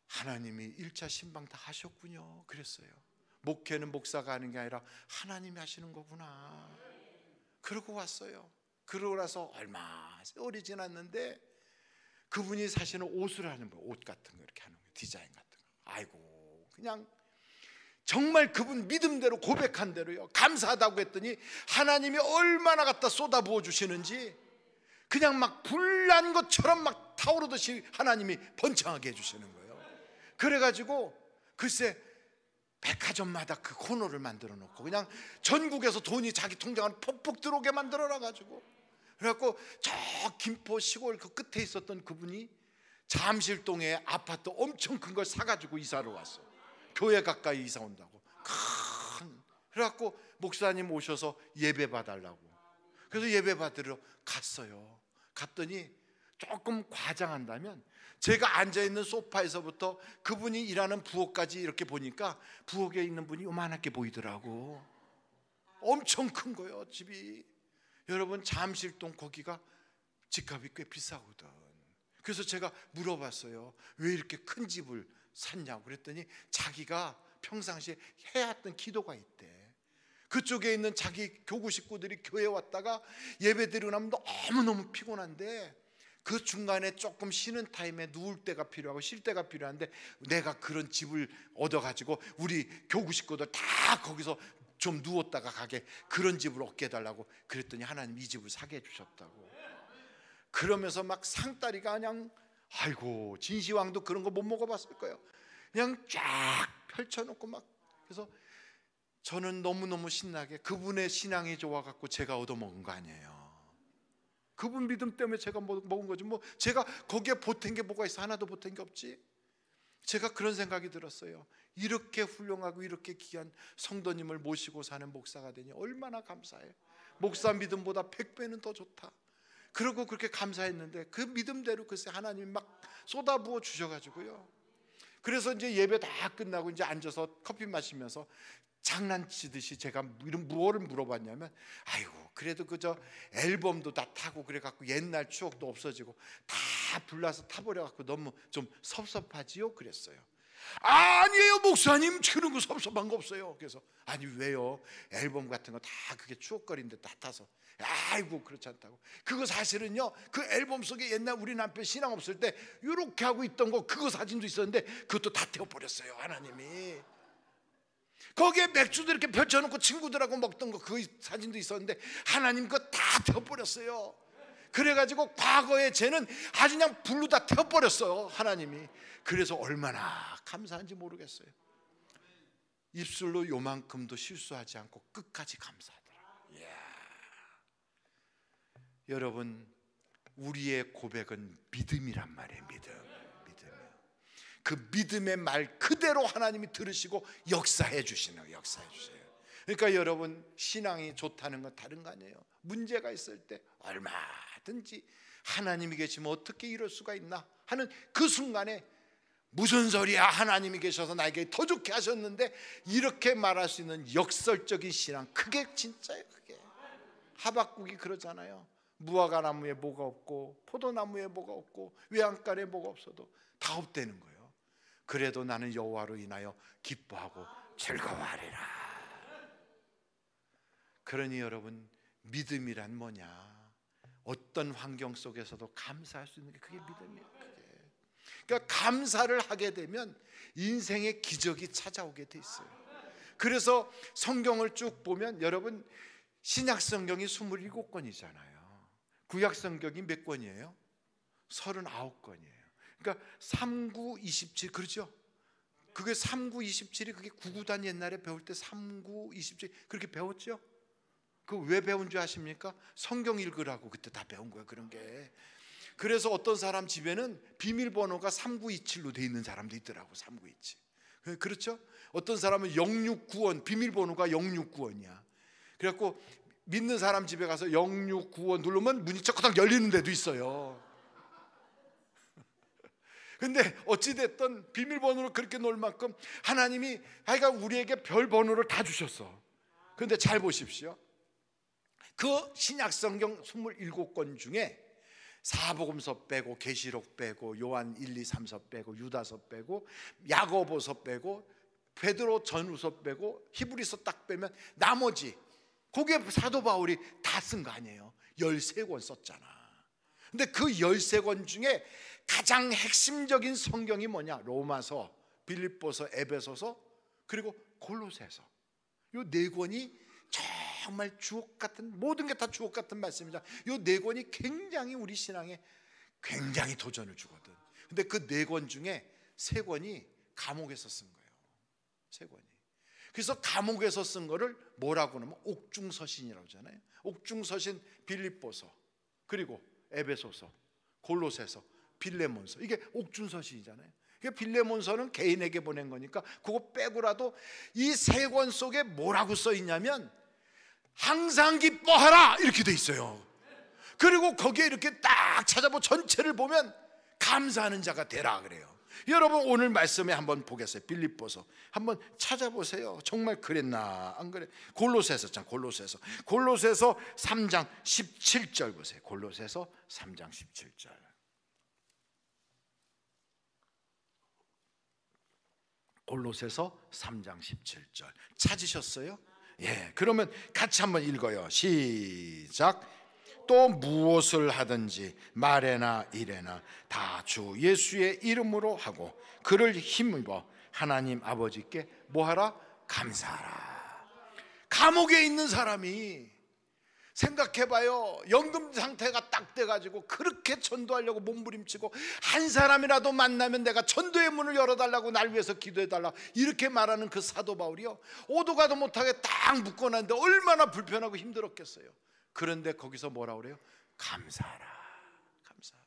하나님이 1차 신방 다 하셨군요 그랬어요. 목회는 목사가 하는 게 아니라 하나님이 하시는 거구나. 그러고 왔어요. 그러고 나서 얼마 세월이 지났는데 그분이 사시는 옷을 하는 거예요. 옷 같은 거 이렇게 하는 거예요. 디자인 같은 거. 아이고 그냥 정말 그분 믿음대로 고백한 대로요 감사하다고 했더니 하나님이 얼마나 갖다 쏟아부어 주시는지 그냥 막 불난 것처럼 막 타오르듯이 하나님이 번창하게 해주시는 거예요. 그래가지고 글쎄 백화점마다 그 코너를 만들어 놓고 그냥 전국에서 돈이 자기 통장을 폭폭 들어오게 만들어 놔가지고 그래갖고 저 김포 시골 그 끝에 있었던 그분이 잠실동에 아파트 엄청 큰 걸 사가지고 이사를 왔어. 교회 가까이 이사 온다고 큰. 그래갖고 목사님 오셔서 예배 봐달라고. 그래서 예배 받으러 갔어요. 갔더니 조금 과장한다면 제가 앉아있는 소파에서부터 그분이 일하는 부엌까지 이렇게 보니까 부엌에 있는 분이 요만하게 보이더라고. 엄청 큰 거예요 집이. 여러분 잠실동 거기가 집값이 꽤 비싸거든. 그래서 제가 물어봤어요. 왜 이렇게 큰 집을 샀냐고. 그랬더니 자기가 평상시에 해왔던 기도가 있대. 그쪽에 있는 자기 교구 식구들이 교회 왔다가 예배 드리고 나면 너무너무 피곤한데 그 중간에 조금 쉬는 타임에 누울 때가 필요하고 쉴 때가 필요한데 내가 그런 집을 얻어가지고 우리 교구 식구들 다 거기서 좀 누웠다가 가게 그런 집을 얻게 해달라고. 그랬더니 하나님 이 집을 사게 해주셨다고. 그러면서 막 상다리가 그냥 아이고 진시황도 그런 거 못 먹어봤을 거예요. 그냥 쫙 펼쳐놓고 막. 그래서 저는 너무너무 신나게 그분의 신앙이 좋아갖고 제가 얻어먹은 거 아니에요. 그분 믿음 때문에 제가 먹은 거지 뭐 제가 거기에 보탠 게 뭐가 있어. 하나도 보탠 게 없지. 제가 그런 생각이 들었어요. 이렇게 훌륭하고 이렇게 귀한 성도님을 모시고 사는 목사가 되니 얼마나 감사해. 목사 믿음보다 100배는 더 좋다. 그러고 그렇게 감사했는데 그 믿음대로 글쎄 하나님이 막 쏟아부어 주셔가지고요. 그래서 이제 예배 다 끝나고 이제 앉아서 커피 마시면서 장난치듯이 제가 뭐를 물어봤냐면 아이고 그래도 그저 앨범도 다 타고 그래갖고 옛날 추억도 없어지고 다 불나서 타버려갖고 너무 좀 섭섭하지요? 그랬어요. 아니에요 목사님 그런 거 섭섭한 거 없어요. 그래서 아니 왜요? 앨범 같은 거 다 그게 추억거리인데 다 타서 아이고 그렇지 않다고. 그거 사실은요 그 앨범 속에 옛날 우리 남편 신앙 없을 때 이렇게 하고 있던 거 그거 사진도 있었는데 그것도 다 태워버렸어요 하나님이. 거기에 맥주도 이렇게 펼쳐놓고 친구들하고 먹던 거 그 사진도 있었는데 하나님 그거 다 태워버렸어요. 그래가지고 과거의 죄는 아주 그냥 불로 다 태워버렸어요 하나님이. 그래서 얼마나 감사한지 모르겠어요. 입술로 요만큼도 실수하지 않고 끝까지 감사하더라. 여러분 우리의 고백은 믿음이란 말이에요. 믿음. 그 믿음의 말 그대로 하나님이 들으시고 역사해 주시는 거예요. 역사해 주세요. 그러니까 여러분, 신앙이 좋다는 건 다른 거 아니에요. 문제가 있을 때 얼마든지 하나님이 계시면 어떻게 이럴 수가 있나 하는 그 순간에 무슨 소리야, 하나님이 계셔서 나에게 더 좋게 하셨는데, 이렇게 말할 수 있는 역설적인 신앙, 그게 진짜예요. 그게 하박국이 그러잖아요. 무화과 나무에 뭐가 없고 포도나무에 뭐가 없고 외양간에 뭐가 없어도 다 없다는 거예요. 그래도 나는 여호와로 인하여 기뻐하고 즐거워하리라. 그러니 여러분, 믿음이란 뭐냐? 어떤 환경 속에서도 감사할 수 있는 게 그게 믿음이에요. 그러니까 감사를 하게 되면 인생의 기적이 찾아오게 돼 있어요. 그래서 성경을 쭉 보면 여러분, 신약 성경이 27권이잖아요. 구약 성경이 몇 권이에요? 39권이에요. 그러니까 39, 27, 그렇죠? 그게 39, 27이 그게 구구단 옛날에 배울 때 39, 27 그렇게 배웠죠? 그 왜 배운 줄 아십니까? 성경 읽으라고 그때 다 배운 거예요. 그런 게. 그래서 어떤 사람 집에는 비밀번호가 3927로 돼 있는 사람도 있더라고. 3927. 그렇죠? 어떤 사람은 0691 비밀번호가 0691이야. 그래갖고 믿는 사람 집에 가서 0691 누르면 문이 쩍쩍 열리는 데도 있어요. 근데 어찌됐든 비밀번호를 그렇게 놓을 만큼 하나님이 하여간 우리에게 별 번호를 다 주셨어. 그런데 잘 보십시오. 그 신약성경 27권 중에 사복음서 빼고 계시록 빼고 요한 1, 2, 3서 빼고 유다서 빼고 야고보서 빼고 베드로 전후서 빼고 히브리서 딱 빼면 나머지 그게 사도 바울이 다 쓴 거 아니에요. 13권 썼잖아. 근데 그 13권 중에 가장 핵심적인 성경이 뭐냐? 로마서, 빌립보서, 에베소서, 그리고 골로새서. 이 네 권이 정말 주옥 같은, 모든 게 다 주옥 같은 말씀이죠. 이 네 권이 굉장히 우리 신앙에 굉장히 도전을 주거든. 근데 그 네 권 중에 세 권이 감옥에서 쓴 거예요. 세 권이. 그래서 감옥에서 쓴 거를 뭐라고 하면 옥중서신이라고 하잖아요. 옥중서신, 빌립보서, 그리고 에베소서, 골로새서, 빌레몬서, 이게 옥중서신이잖아요. 빌레몬서는 개인에게 보낸 거니까 그거 빼고라도 이 세 권 속에 뭐라고 써 있냐면 항상 기뻐하라 이렇게 돼 있어요. 그리고 거기에 이렇게 딱 찾아보 전체를 보면 감사하는 자가 되라 그래요. 여러분, 오늘 말씀에 한번 보겠어요. 빌립보서 한번 찾아보세요. 정말 그랬나 안 그래? 골로새서 3장 17절 보세요. 골로새서 3장 17절. 골로새서 3장 17절 찾으셨어요? 예, 그러면 같이 한번 읽어요. 시작. 또 무엇을 하든지 말에나 일에나 다 주 예수의 이름으로 하고 그를 힘입어 하나님 아버지께 뭐하라? 감사하라. 감옥에 있는 사람이 생각해봐요. 연금 상태가 딱 돼가지고 그렇게 전도하려고 몸부림치고 한 사람이라도 만나면 내가 전도의 문을 열어달라고 날 위해서 기도해달라 이렇게 말하는 그 사도 바울이요, 오도 가도 못하게 딱 묶어놨는데 얼마나 불편하고 힘들었겠어요. 그런데 거기서 뭐라 그래요? 감사하라. 감사하라.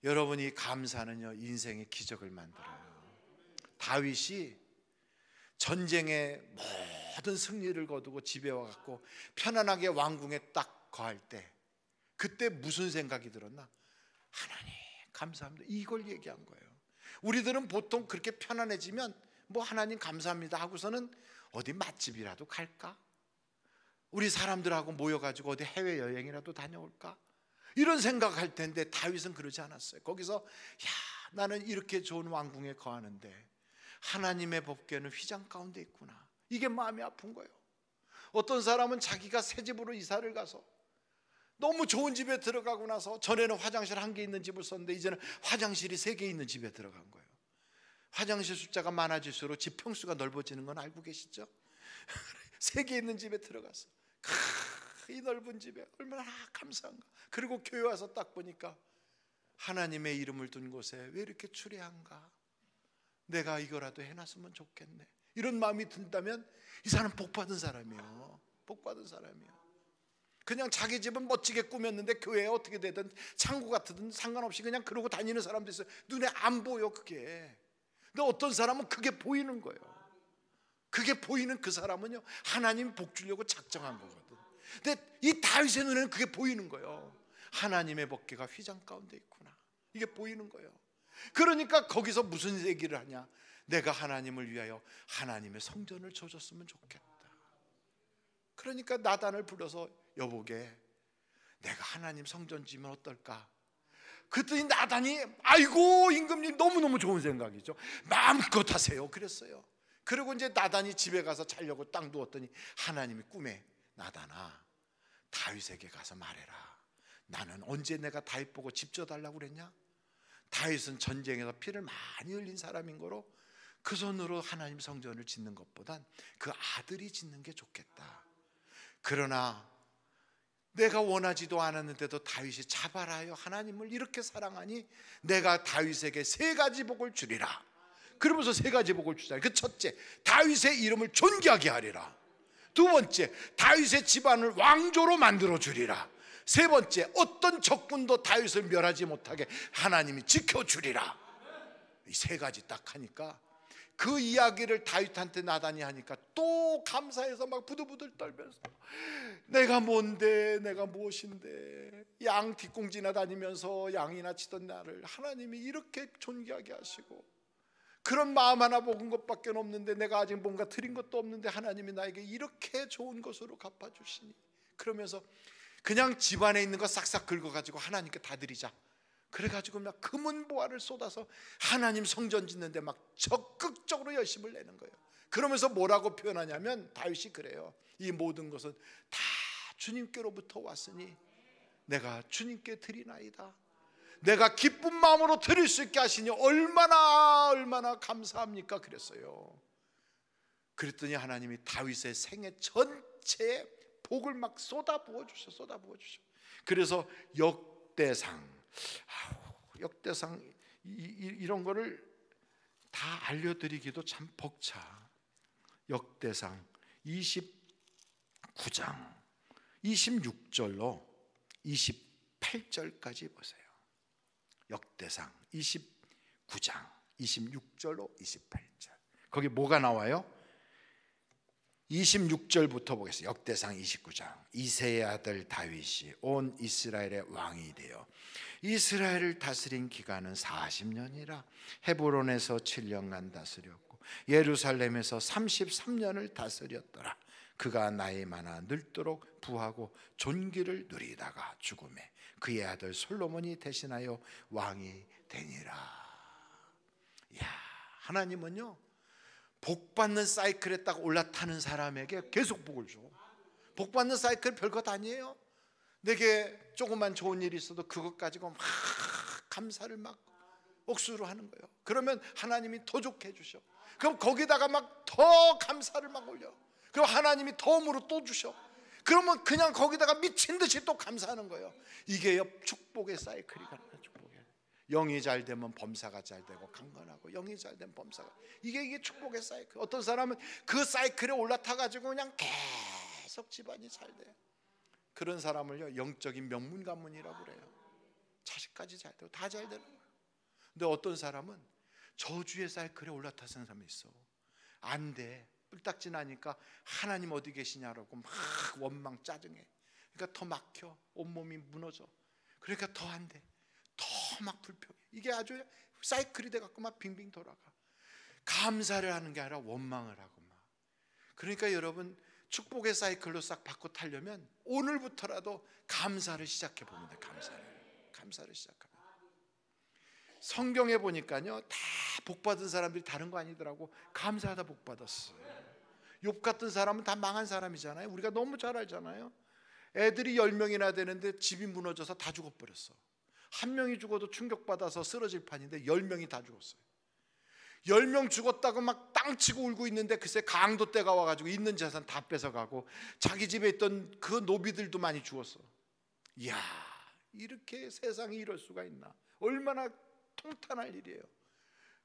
여러분이 감사는요 인생의 기적을 만들어요. 다윗이 전쟁의 모든 승리를 거두고 집에 와갖고 편안하게 왕궁에 딱 거할 때 그때 무슨 생각이 들었나? 하나님 감사합니다, 이걸 얘기한 거예요. 우리들은 보통 그렇게 편안해지면 뭐 하나님 감사합니다 하고서는 어디 맛집이라도 갈까? 우리 사람들하고 모여가지고 어디 해외여행이라도 다녀올까? 이런 생각할 텐데 다윗은 그러지 않았어요. 거기서 야, 나는 이렇게 좋은 왕궁에 거하는데 하나님의 법궤는 휘장 가운데 있구나. 이게 마음이 아픈 거예요. 어떤 사람은 자기가 새 집으로 이사를 가서 너무 좋은 집에 들어가고 나서 전에는 화장실 1개 있는 집을 썼는데 이제는 화장실이 3개 있는 집에 들어간 거예요. 화장실 숫자가 많아질수록 집 평수가 넓어지는 건 알고 계시죠? 3개 있는 집에 들어갔어. 이 넓은 집에 얼마나 감사한가. 그리고 교회 와서 딱 보니까 하나님의 이름을 둔 곳에 왜 이렇게 추레한가? 내가 이거라도 해놨으면 좋겠네. 이런 마음이 든다면 이 사람 복 받은 사람이에요. 복 받은 사람이에요. 그냥 자기 집은 멋지게 꾸몄는데 교회에 어떻게 되든 창고 같든 상관없이 그냥 그러고 다니는 사람도 있어요. 눈에 안 보여 그게. 근데 어떤 사람은 그게 보이는 거예요. 그게 보이는 그 사람은요, 하나님이 복 주려고 작정한 거거든. 근데 이 다윗의 눈에는 그게 보이는 거예요. 하나님의 법궤가 휘장 가운데 있구나, 이게 보이는 거예요. 그러니까 거기서 무슨 얘기를 하냐, 내가 하나님을 위하여 하나님의 성전을 쳐줬으면 좋겠다. 그러니까 나단을 불러서 여보게, 내가 하나님 성전 지면 어떨까? 그랬더니 나단이, 아이고 임금님 너무너무 좋은 생각이죠, 마음껏 하세요 그랬어요. 그리고 이제 나단이 집에 가서 자려고 딱 누웠더니 하나님이 꿈에, 나단아 다윗에게 가서 말해라, 나는 언제 내가 다윗 보고 집 져달라고 그랬냐? 다윗은 전쟁에서 피를 많이 흘린 사람인 거로 그 손으로 하나님 성전을 짓는 것보단 그 아들이 짓는 게 좋겠다. 그러나 내가 원하지도 않았는데도 다윗이 잡아라요, 하나님을 이렇게 사랑하니 내가 다윗에게 3가지 복을 주리라. 그러면서 3가지 복을 주잖아요. 그 첫째, 다윗의 이름을 존귀하게 하리라. 두 번째, 다윗의 집안을 왕조로 만들어 주리라. 세 번째, 어떤 적군도 다윗을 멸하지 못하게 하나님이 지켜주리라. 이 3가지 딱 하니까, 그 이야기를 다윗한테 나단이 하니까 또 감사해서 막 부들부들 떨면서, 내가 뭔데, 내가 무엇인데, 양 뒷공지나 다니면서 양이나 치던 나를 하나님이 이렇게 존귀하게 하시고, 그런 마음 하나 먹은 것밖에 없는데, 내가 아직 뭔가 드린 것도 없는데 하나님이 나에게 이렇게 좋은 것으로 갚아주시니, 그러면서 그냥 집안에 있는 거 싹싹 긁어가지고 하나님께 다 드리자. 그래가지고 막 금은보화를 쏟아서 하나님 성전 짓는데 막 적극적으로 열심을 내는 거예요. 그러면서 뭐라고 표현하냐면, 다윗이 그래요, 이 모든 것은 다 주님께로부터 왔으니 내가 주님께 드리나이다. 내가 기쁜 마음으로 드릴 수 있게 하시니 얼마나 감사합니까 그랬어요. 그랬더니 하나님이 다윗의 생애 전체에 복을 막 쏟아부어 주셔. 그래서 역대상 이런 거를 다 알려드리기도 참 벅차. 역대상 29장 26절로 28절까지 보세요. 역대상 29장 26절로 28절. 거기 뭐가 나와요? 26절부터 보겠습니다. 역대상 29장. 이새의 아들 다윗이 온 이스라엘의 왕이 되어 이스라엘을 다스린 기간은 40년이라 헤브론에서 7년간 다스렸고 예루살렘에서 33년을 다스렸더라. 그가 나이 많아 늙도록 부하고 존귀를 누리다가 죽음에 그의 아들 솔로몬이 대신하여 왕이 되니라. 이야, 하나님은요, 복받는 사이클에 딱 올라타는 사람에게 계속 복을 줘. 복받는 사이클 별것 아니에요. 내게 조그만 좋은 일이 있어도 그것 가지고 막 감사를 막 억수로 하는 거예요. 그러면 하나님이 더 좋게 해주셔. 그럼 거기다가 막 더 감사를 막 올려. 그럼 하나님이 덤으로 또 주셔. 그러면 그냥 거기다가 미친 듯이 또 감사하는 거예요. 이게 축복의 사이클이 가는 거예요. 축복의. 영이 잘 되면 범사가 잘 되고 강건하고, 영이 잘 되면 범사가, 이게 축복의 사이클. 어떤 사람은 그 사이클에 올라타 가지고 그냥 계속 집안이 잘 돼. 그런 사람을요, 영적인 명문 가문이라고 그래요. 자식까지 잘 되고 다 잘 되는 거예요. 근데 어떤 사람은 저주의 사이클에 올라타는 사람이 있어. 안 돼. 뿔딱지 나니까 하나님 어디 계시냐라고 막 원망 짜증해. 그러니까 더 막혀. 온몸이 무너져. 그러니까 더 안 돼. 더 막 불평해. 이게 아주 사이클이 돼갖고 막 빙빙 돌아가. 감사를 하는 게 아니라 원망을 하고 막. 그러니까 여러분, 축복의 사이클로 싹 바꿔 타려면 오늘부터라도 감사를 시작해 보면 돼. 감사를 시작하면. 성경에 보니까요, 다 복받은 사람들이 다른 거 아니더라고. 감사하다 복받았어. 욥 같은 사람은 다 망한 사람이잖아요. 우리가 너무 잘 알잖아요. 애들이 10명이나 되는데 집이 무너져서 다 죽어버렸어. 한 명이 죽어도 충격받아서 쓰러질 판인데 10명이 다 죽었어요. 10명 죽었다고 막 땅치고 울고 있는데 글쎄 강도 때가 와가지고 있는 재산 다 뺏어가고 자기 집에 있던 그 노비들도 많이 죽었어. 이야, 이렇게 세상이 이럴 수가 있나. 얼마나 통탄할 일이에요.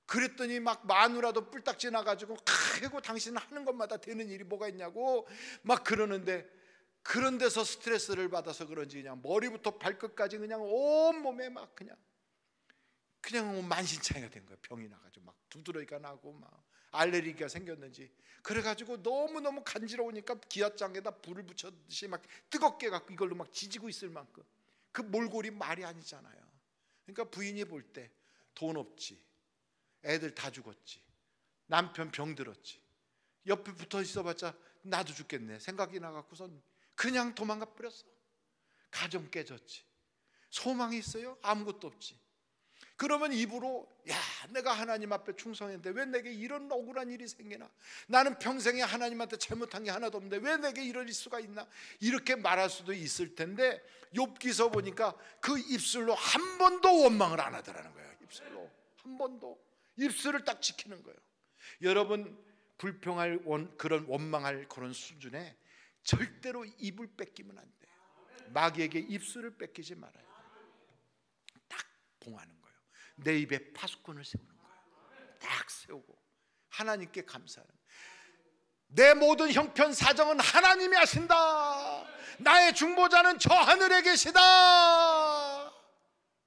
그랬더니 막 마누라도 뿔딱지 나가지고 아이고 당신은 하는 것마다 되는 일이 뭐가 있냐고 막 그러는데, 그런 데서 스트레스를 받아서 그런지 그냥 머리부터 발끝까지 그냥 온몸에 막 그냥 만신창이가 된 거예요. 병이 나가지고 막 두드러기가 나고 막 알레르기가 생겼는지, 그래가지고 너무너무 간지러우니까 기압장에다 불을 붙였듯이 막 뜨겁게 갖고 이걸로 막 지지고 있을 만큼 그 몰골이 말이 아니잖아요. 그러니까 부인이 볼 때 돈 없지, 애들 다 죽었지, 남편 병 들었지, 옆에 붙어 있어봤자 나도 죽겠네 생각이 나갖고선 그냥 도망가 버렸어. 가정 깨졌지. 소망이 있어요? 아무것도 없지. 그러면 입으로 야, 내가 하나님 앞에 충성했는데 왜 내게 이런 억울한 일이 생기나, 나는 평생에 하나님한테 잘못한 게 하나도 없는데 왜 내게 이럴 수가 있나, 이렇게 말할 수도 있을 텐데 욥기서 보니까 그 입술로 한 번도 원망을 안 하더라는 거예요. 입술로 한 번도, 입술을 딱 지키는 거예요. 여러분, 불평할 그런 원망할 그런 수준에 절대로 입을 뺏기면 안 돼요. 마귀에게 입술을 뺏기지 말아야 돼요. 딱 봉하는 거예요. 내 입에 파수꾼을 세우는 거예요. 딱 세우고 하나님께 감사하는 거예요. 내 모든 형편 사정은 하나님이 하신다. 나의 중보자는 저 하늘에 계시다.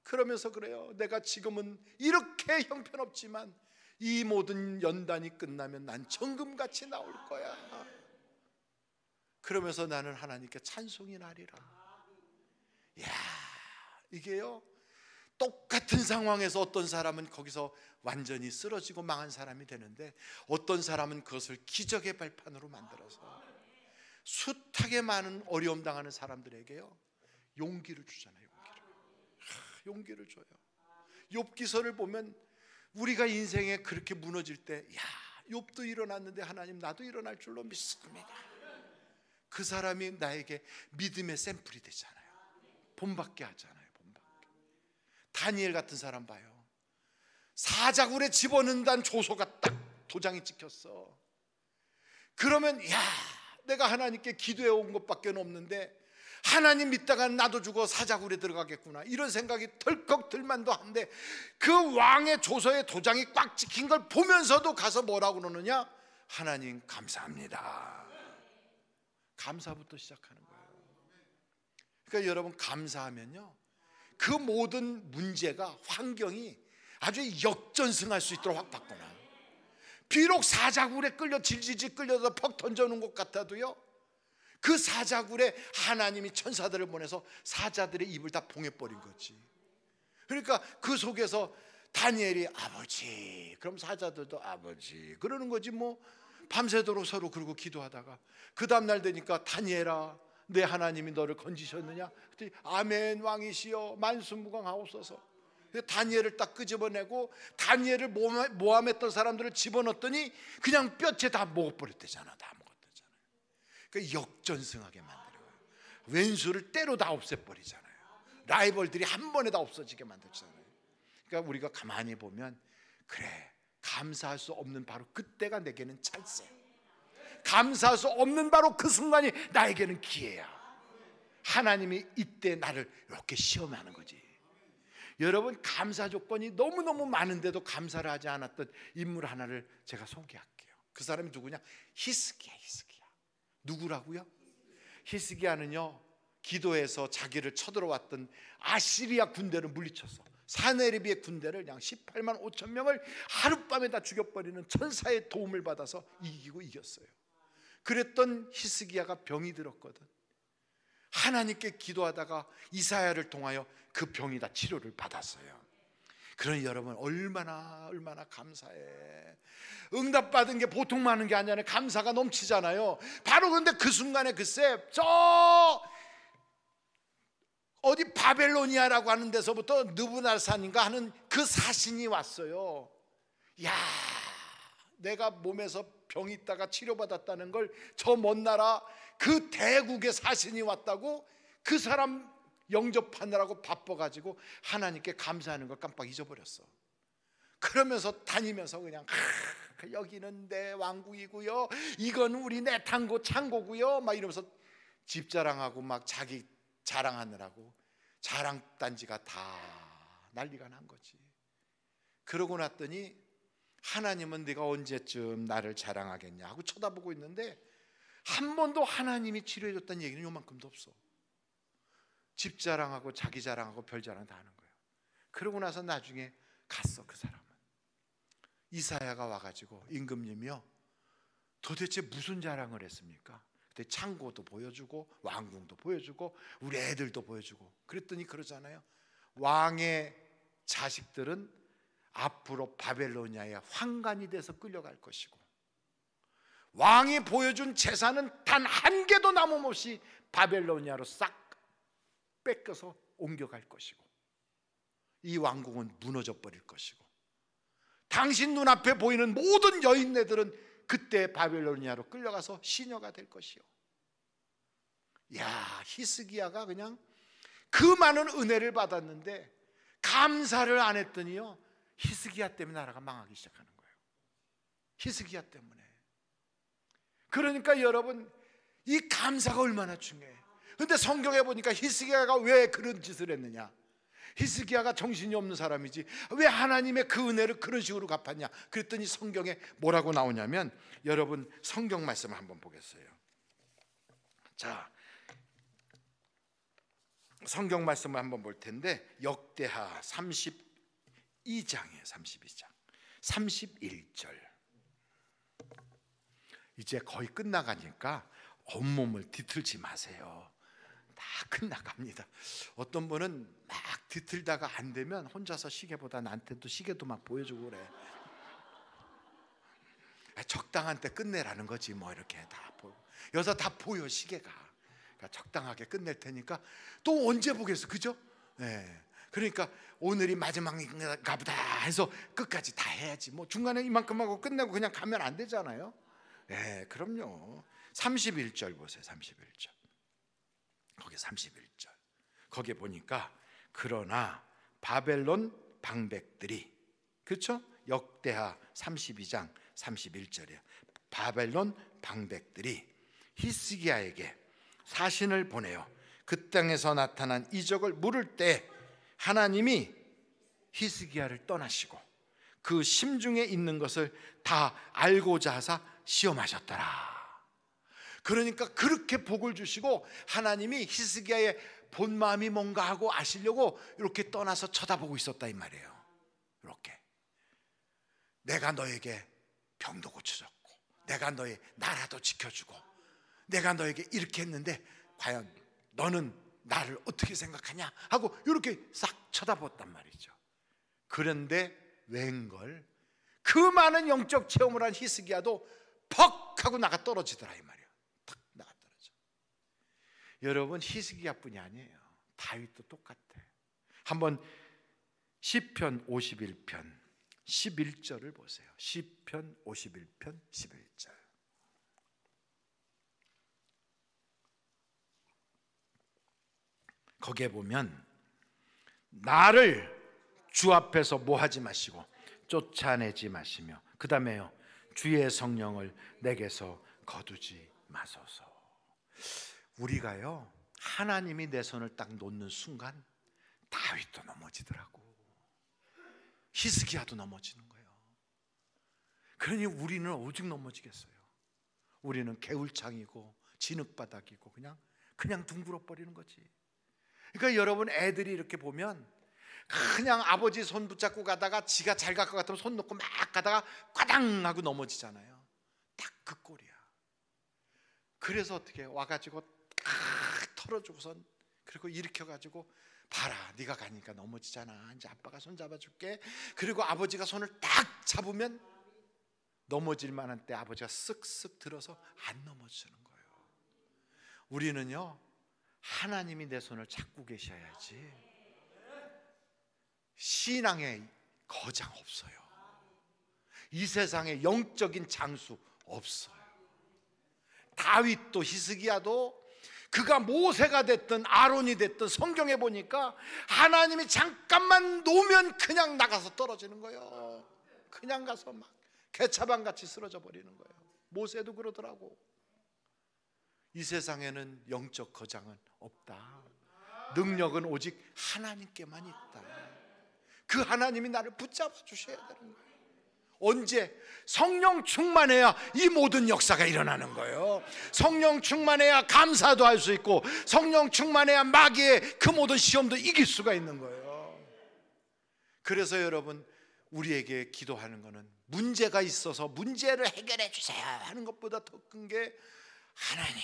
그러면서 그래요. 내가 지금은 이렇게 형편없지만 이 모든 연단이 끝나면 난 정금같이 나올 거야. 그러면서 나는 하나님께 찬송이 나리라. 야, 이게요, 똑같은 상황에서 어떤 사람은 거기서 완전히 쓰러지고 망한 사람이 되는데 어떤 사람은 그것을 기적의 발판으로 만들어서 숱하게 많은 어려움 당하는 사람들에게요 용기를 주잖아요. 용기를 줘요. 욥기서를 보면 우리가 인생에 그렇게 무너질 때, 야, 욥도 일어났는데 하나님 나도 일어날 줄로 믿습니다. 그 사람이 나에게 믿음의 샘플이 되잖아요. 본받게 하잖아요. 본받게. 다니엘 같은 사람 봐요. 사자굴에 집어넣는다는 조소가 딱 도장이 찍혔어. 그러면 야, 내가 하나님께 기도해 온 것밖에 없는데 하나님 믿다가 나도 죽어 사자굴에 들어가겠구나, 이런 생각이 덜컥 들만도 한데 그 왕의 조서에 도장이 꽉 찍힌 걸 보면서도 가서 뭐라고 그러느냐, 하나님 감사합니다. 감사부터 시작하는 거예요. 그러니까 여러분, 감사하면요 그 모든 문제가, 환경이 아주 역전승할 수 있도록 확 바꾸나. 비록 사자굴에 끌려 질질질 끌려서 퍽 던져놓은 것 같아도요, 그 사자굴에 하나님이 천사들을 보내서 사자들의 입을 다 봉해버린 거지. 그러니까 그 속에서 다니엘이 아버지, 그럼 사자들도 아버지 그러는 거지 뭐. 밤새도록 서로 그러고 기도하다가 그 다음날 되니까 다니엘아, 내 하나님이 너를 건지셨느냐? 그랬더니 아멘 왕이시여 만수무강하옵소서. 다니엘을 딱 끄집어내고 다니엘을 모함했던 사람들을 집어넣었더니 그냥 뼈째 다 먹어버렸대잖아. 다 먹었대잖아요. 그러니까 역전승하게 만들어요. 왼수를 때로 다 없애버리잖아요. 라이벌들이 한 번에 다 없어지게 만들잖아요. 그러니까 우리가 가만히 보면 그래, 감사할 수 없는 바로 그때가 내게는 찬스예요. 감사할 수 없는 바로 그 순간이 나에게는 기회야. 하나님이 이때 나를 이렇게 시험하는 거지. 여러분, 감사 조건이 너무너무 많은데도 감사를 하지 않았던 인물 하나를 제가 소개할게요. 그 사람이 누구냐? 히스기야. 누구라고요? 히스기야는요, 기도해서 자기를 쳐들어왔던 아시리아 군대를 물리쳤어. 사네리비의 군대를 그냥 18만 5천 명을 하룻밤에 다 죽여버리는 천사의 도움을 받아서 이겼어요. 그랬던 히스기야가 병이 들었거든. 하나님께 기도하다가 이사야를 통하여 그 병이 다 치료를 받았어요. 그러니 여러분, 얼마나 감사해. 응답받은 게 보통 많은 게 아니라 감사가 넘치잖아요. 바로 근데 그 순간에 글쎄 저 어디 바벨로니아라고 하는 데서부터 느부갓네살인가 하는 그 사신이 왔어요. 야, 내가 몸에서 병이 있다가 치료받았다는 걸 저 먼 나라 그 대국의 사신이 왔다고 그 사람 영접하느라고 바빠가지고 하나님께 감사하는 걸 깜빡 잊어버렸어. 그러면서 다니면서 그냥 여기는 내 왕국이고요, 이건 우리 내 창고고요 막 이러면서 집 자랑하고 막 자기 자랑하느라고 자랑단지가 다 난리가 난 거지. 그러고 났더니 하나님은 네가 언제쯤 나를 자랑하겠냐 하고 쳐다보고 있는데 한 번도 하나님이 치료해 줬다는 얘기는 요만큼도 없어. 집 자랑하고 자기 자랑하고 별 자랑 다 하는 거예요. 그러고 나서 나중에 갔어. 그 사람은 이사야가 와가지고 임금님이요, 도대체 무슨 자랑을 했습니까? 그때 창고도 보여주고 왕궁도 보여주고 우리 애들도 보여주고 그랬더니 그러잖아요. 왕의 자식들은 앞으로 바벨로니아의 환관이 돼서 끌려갈 것이고, 왕이 보여준 재산은 단 한 개도 남음없이 바벨로니아로 싹 뺏겨서 옮겨갈 것이고, 이 왕궁은 무너져 버릴 것이고, 당신 눈앞에 보이는 모든 여인네들은 그때 바벨로니아로 끌려가서 시녀가 될 것이요. 야, 히스기야가 그냥 그 많은 은혜를 받았는데 감사를 안 했더니요, 히스기야 때문에 나라가 망하기 시작하는 거예요. 히스기야 때문에. 그러니까 여러분, 이 감사가 얼마나 중요해. 근데 성경에 보니까 히스기야가 왜 그런 짓을 했느냐, 히스기야가 정신이 없는 사람이지 왜 하나님의 그 은혜를 그런 식으로 갚았냐 그랬더니 성경에 뭐라고 나오냐면, 여러분 성경 말씀을 한번 보겠어요. 자, 성경 말씀을 한번 볼 텐데, 역대하 32장이에요. 32장 31절. 이제 거의 끝나가니까 온몸을 뒤틀지 마세요. 다 끝나갑니다. 어떤 분은 막 뒤틀다가 안 되면 혼자서 시계보다 나한테도 시계도 막 보여주고 그래. 적당한 때 끝내라는 거지 뭐. 이렇게 다 보고, 여자 다 보여 시계가. 그러니까 적당하게 끝낼 테니까 또 언제 보겠어, 그죠? 네. 그러니까 오늘이 마지막인가 보다 해서 끝까지 다 해야지. 뭐 중간에 이만큼 하고 끝내고 그냥 가면 안 되잖아요. 네, 그럼요. 31절 보세요. 31절. 거기 31절. 거기에 보니까 그러나 바벨론 방백들이, 그렇죠? 역대하 32장 31절이에요. 바벨론 방백들이 히스기야에게 사신을 보내어 그 땅에서 나타난 이적을 물을 때 하나님이 히스기야를 떠나시고 그 심중에 있는 것을 다 알고자 하사 시험하셨더라. 그러니까 그렇게 복을 주시고 하나님이 히스기야의 본 마음이 뭔가 하고 아시려고 이렇게 떠나서 쳐다보고 있었다 이 말이에요. 이렇게 내가 너에게 병도 고쳐줬고 내가 너의 나라도 지켜주고 내가 너에게 이렇게 했는데 과연 너는 나를 어떻게 생각하냐 하고 이렇게 싹 쳐다봤단 말이죠. 그런데 웬걸 그 많은 영적 체험을 한 히스기야도 퍽 하고 나가 떨어지더라 이 말이에요. 탁 나가 떨어져. 여러분, 히스기야뿐이 아니에요. 다윗도 똑같아. 한번 시편 51편 11절을 보세요. 시편 51편 11절. 거기에 보면 나를 주 앞에서 뭐하지 마시고 쫓아내지 마시며 그 다음에요, 주의 성령을 내게서 거두지 마소서. 우리가요, 하나님이 내 손을 딱 놓는 순간 다윗도 넘어지더라고. 히스기야도 넘어지는 거예요. 그러니 우리는 오직 넘어지겠어요. 우리는 개울창이고 진흙바닥이고 그냥 둥그러 버리는 거지. 그러니까 여러분, 애들이 이렇게 보면 그냥 아버지 손 붙잡고 가다가 지가 잘 갈 것 같으면 손 놓고 막 가다가 꽈당 하고 넘어지잖아요. 딱 그 꼴이야. 그래서 어떻게 와가지고 털어주고선 그리고 일으켜가지고 봐라, 네가 가니까 넘어지잖아. 이제 아빠가 손 잡아줄게. 그리고 아버지가 손을 딱 잡으면 넘어질 만한 때 아버지가 쓱쓱 들어서 안 넘어지는 거예요. 우리는요, 하나님이 내 손을 잡고 계셔야지 신앙의 거장 없어요. 이 세상에 영적인 장수 없어요. 다윗도 히스기야도 그가 모세가 됐든 아론이 됐든 성경에 보니까 하나님이 잠깐만 놓으면 그냥 나가서 떨어지는 거예요. 그냥 가서 막 개차반같이 쓰러져 버리는 거예요. 모세도 그러더라고. 이 세상에는 영적 거장은 없다. 능력은 오직 하나님께만 있다. 그 하나님이 나를 붙잡아 주셔야 되는 거예요. 언제? 성령 충만해야 이 모든 역사가 일어나는 거예요. 성령 충만해야 감사도 할 수 있고, 성령 충만해야 마귀의 그 모든 시험도 이길 수가 있는 거예요. 그래서 여러분, 우리에게 기도하는 것은 문제가 있어서 문제를 해결해 주세요 하는 것보다 더 큰 게, 하나님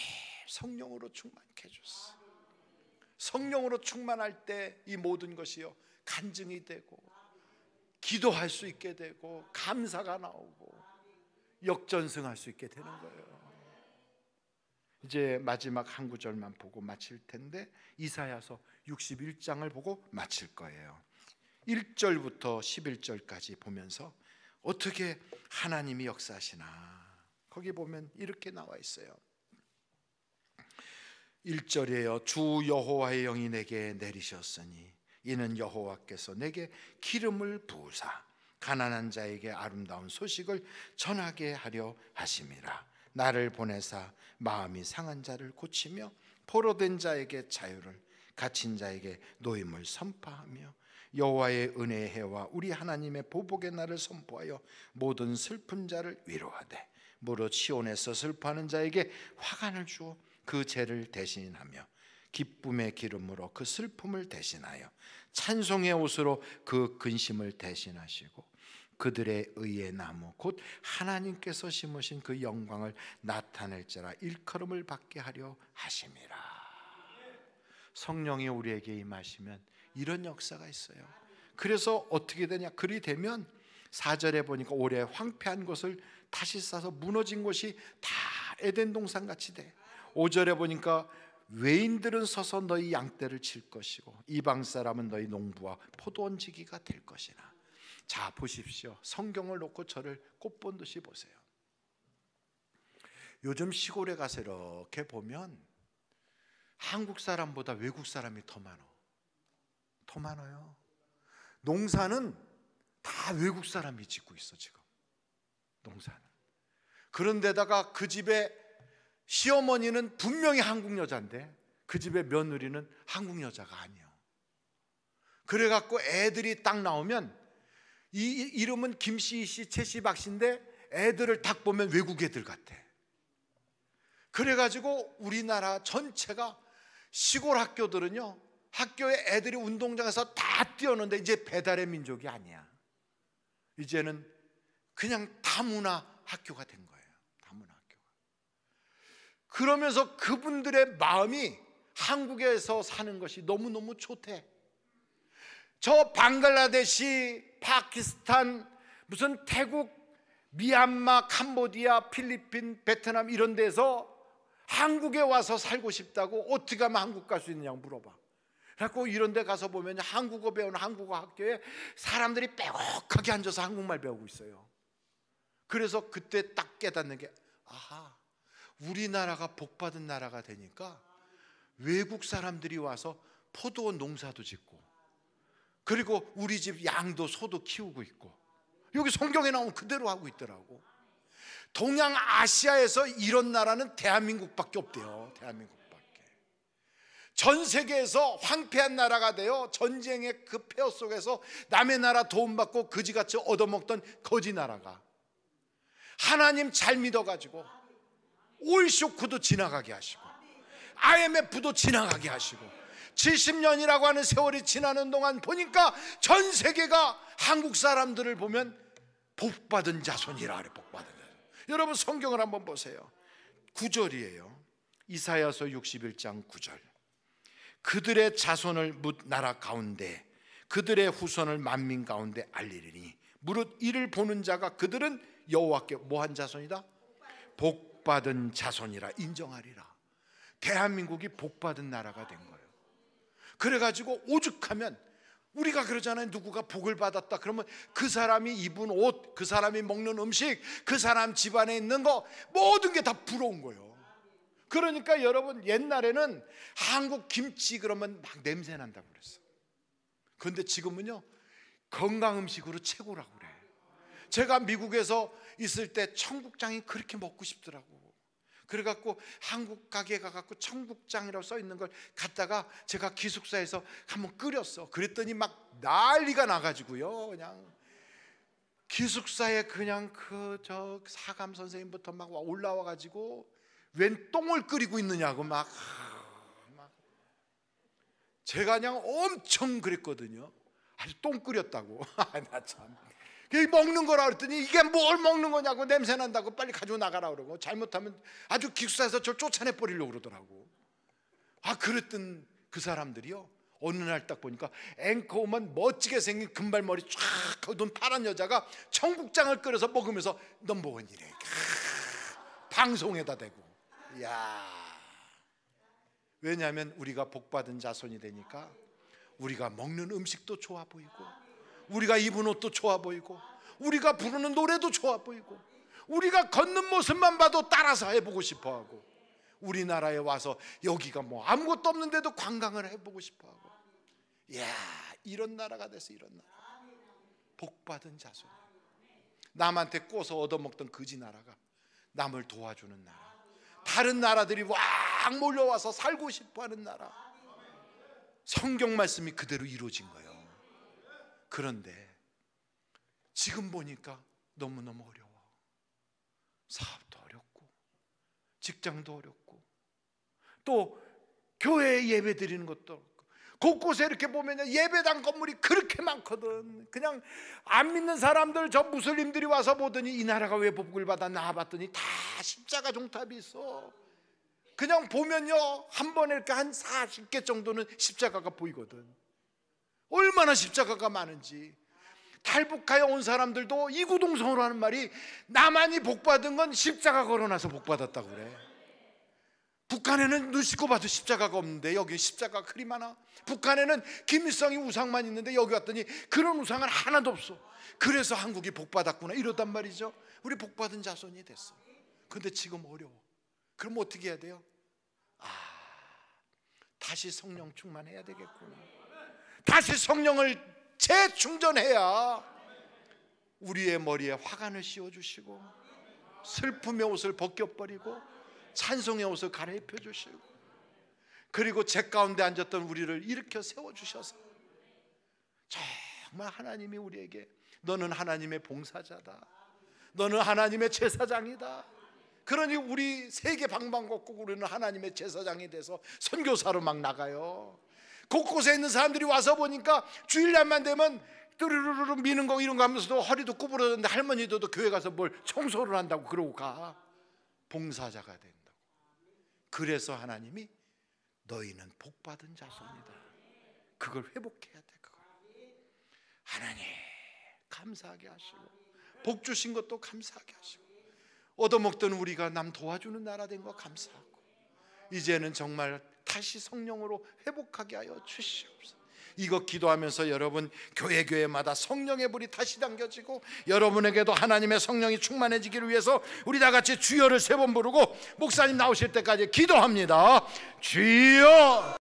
성령으로 충만케 해주세요. 성령으로 충만할 때 이 모든 것이요 간증이 되고, 기도할 수 있게 되고, 감사가 나오고, 역전승할 수 있게 되는 거예요. 이제 마지막 한 구절만 보고 마칠 텐데, 이사야서 61장을 보고 마칠 거예요. 1절부터 11절까지 보면서 어떻게 하나님이 역사하시나, 거기 보면 이렇게 나와 있어요. 1절이에요. 주 여호와의 영이 내게 내리셨으니 이는 여호와께서 내게 기름을 부으사 가난한 자에게 아름다운 소식을 전하게 하려 하심이라. 나를 보내사 마음이 상한 자를 고치며 포로된 자에게 자유를, 갇힌 자에게 노임을 선포하며 여호와의 은혜의 해와 우리 하나님의 보복의 날을 선포하여 모든 슬픈 자를 위로하되, 무릇 시온에서 슬퍼하는 자에게 화관을 주어 그 죄를 대신하며 기쁨의 기름으로 그 슬픔을 대신하여 찬송의 옷으로 그 근심을 대신하시고 그들의 의의 나무 곧 하나님께서 심으신 그 영광을 나타낼지라 일컬음을 받게 하려 하심이라. 성령이 우리에게 임하시면 이런 역사가 있어요. 그래서 어떻게 되냐, 그리 되면 4절에 보니까 올해 황폐한 것을 다시 쌓아서 무너진 곳이 다 에덴 동산 같이 돼. 5절에 보니까 외인들은 서서 너희 양떼를 칠 것이고 이방 사람은 너희 농부와 포도원 지기가 될 것이나. 자, 보십시오. 성경을 놓고 저를 꽃본 듯이 보세요. 요즘 시골에 가서 이렇게 보면 한국 사람보다 외국 사람이 더 많아요. 농사는 다 외국 사람이 짓고 있어 지금. 농사는. 그런데다가 그 집에 시어머니는 분명히 한국 여자인데 그 집의 며느리는 한국 여자가 아니에요. 그래갖고 애들이 딱 나오면 이 이름은 김씨씨, 채씨, 박씨인데 애들을 딱 보면 외국 애들 같아. 그래가지고 우리나라 전체가 시골 학교들은요, 학교에 애들이 운동장에서 다 뛰었는데 이제 배달의 민족이 아니야. 이제는 그냥 다문화 학교가 된 거예요. 다문화 학교가. 그러면서 그분들의 마음이 한국에서 사는 것이 너무너무 좋대. 저 방글라데시, 파키스탄, 무슨 태국, 미얀마, 캄보디아, 필리핀, 베트남 이런 데서 한국에 와서 살고 싶다고 어떻게 하면 한국 갈 수 있느냐고 물어봐. 그래서 이런 데 가서 보면 한국어 배우는 한국어 학교에 사람들이 빼곡하게 앉아서 한국말 배우고 있어요. 그래서 그때 딱 깨닫는 게, 아하, 우리나라가 복받은 나라가 되니까 외국 사람들이 와서 포도원 농사도 짓고, 그리고 우리 집 양도 소도 키우고 있고, 여기 성경에 나오면 그대로 하고 있더라고. 동양아시아에서 이런 나라는 대한민국밖에 없대요. 대한민국밖에. 전 세계에서 황폐한 나라가 되어 전쟁의 그 폐허 속에서 남의 나라 도움받고 거지같이 얻어먹던 거지 나라가 하나님 잘 믿어가지고 오일 쇼크도 지나가게 하시고 IMF도 지나가게 하시고 70년이라고 하는 세월이 지나는 동안 보니까 전 세계가 한국 사람들을 보면 복받은 자손이라 그래. 복받은 자손. 여러분 성경을 한번 보세요. 9절이에요. 이사야서 61장 9절. 그들의 자손을 뭇 나라 가운데 그들의 후손을 만민 가운데 알리리니 무릇 이를 보는 자가 그들은 여호와께 뭐한 자손이다? 복받은 자손이라 인정하리라. 대한민국이 복받은 나라가 된 거예요. 그래가지고 오죽하면 우리가 그러잖아요. 누구가 복을 받았다 그러면 그 사람이 입은 옷, 그 사람이 먹는 음식, 그 사람 집안에 있는 거 모든 게 다 부러운 거예요. 그러니까 여러분 옛날에는 한국 김치 그러면 막 냄새 난다고 그랬어. 그런데 지금은요 건강 음식으로 최고라고 그래. 제가 미국에서 있을 때 청국장이 그렇게 먹고 싶더라고. 그래갖고 한국 가게에 가갖고 청국장이라고 써 있는 걸 갖다가 제가 기숙사에서 한번 끓였어. 그랬더니 막 난리가 나가지고요. 그냥 기숙사에 그냥 저 사감 선생님부터 막 올라와 가지고 웬 똥을 끓이고 있느냐고 막 제가 그냥 엄청 그랬거든요. 아주 똥 끓였다고. 나 참. 먹는 거라 그랬더니 이게 뭘 먹는 거냐고, 냄새 난다고 빨리 가지고 나가라 그러고, 잘못하면 아주 기숙사에서 저를 쫓아내 버리려고 그러더라고. 그랬던 그 사람들이요, 어느 날 딱 보니까 앵커 오면 멋지게 생긴 금발머리 쫙 하고 눈 파란 여자가 청국장을 끓여서 먹으면서 넘버원이래. 방송에다 대고. 왜냐하면 우리가 복받은 자손이 되니까 우리가 먹는 음식도 좋아 보이고, 우리가 입은 옷도 좋아 보이고, 우리가 부르는 노래도 좋아 보이고, 우리가 걷는 모습만 봐도 따라서 해보고 싶어하고, 우리나라에 와서 여기가 뭐 아무것도 없는데도 관광을 해보고 싶어하고, 이런 나라가 돼서, 이런 나라, 복받은 자손, 남한테 꼬서 얻어먹던 거지 나라가 남을 도와주는 나라, 다른 나라들이 왕 몰려와서 살고 싶어하는 나라, 성경 말씀이 그대로 이루어진 거예요. 그런데 지금 보니까 너무너무 어려워. 사업도 어렵고, 직장도 어렵고, 또 교회에 예배 드리는 것도 어렵고, 곳곳에 이렇게 보면 예배당 건물이 그렇게 많거든. 그냥 안 믿는 사람들, 저 무슬림들이 와서 보더니 이 나라가 왜 복을 받았나 봤더니 다 십자가 종탑이 있어. 그냥 보면요, 한 번에 이렇게 한 40개 정도는 십자가가 보이거든. 얼마나 십자가가 많은지. 탈북하여 온 사람들도 이구동성으로 하는 말이, 나만이 복받은 건 십자가 걸어놔서 복받았다고 그래. 북한에는 눈 씻고 봐도 십자가가 없는데 여기 십자가가 그리 많아. 북한에는 김일성이 우상만 있는데 여기 왔더니 그런 우상은 하나도 없어. 그래서 한국이 복받았구나 이러단 말이죠. 우리 복받은 자손이 됐어. 근데 지금 어려워. 그럼 어떻게 해야 돼요? 다시 성령 충만해야 되겠구나. 다시 성령을 재충전해야 우리의 머리에 화관을 씌워주시고, 슬픔의 옷을 벗겨버리고 찬송의 옷을 갈아입혀 주시고, 그리고 제 가운데 앉았던 우리를 일으켜 세워주셔서, 정말 하나님이 우리에게, 너는 하나님의 봉사자다, 너는 하나님의 제사장이다. 그러니 우리 세계 방방곡곡 우리는 하나님의 제사장이 돼서 선교사로 막 나가요. 곳곳에 있는 사람들이 와서 보니까 주일날만 되면 뚜루루루 미는 거 이런 거 하면서도 허리도 구부러졌는데 할머니들도 교회 가서 뭘 청소를 한다고 그러고 가. 봉사자가 된다고. 그래서 하나님이 너희는 복받은 자손이다, 그걸 회복해야 돼. 그걸 하나님 감사하게 하시고, 복 주신 것도 감사하게 하시고, 얻어먹던 우리가 남 도와주는 나라 된 거 감사하고, 이제는 정말 다시 성령으로 회복하게 하여 주시옵소서. 이거 기도하면서 여러분 교회마다 성령의 불이 다시 당겨지고, 여러분에게도 하나님의 성령이 충만해지기를 위해서 우리 다 같이 주여를 3번 부르고 목사님 나오실 때까지 기도합니다. 주여.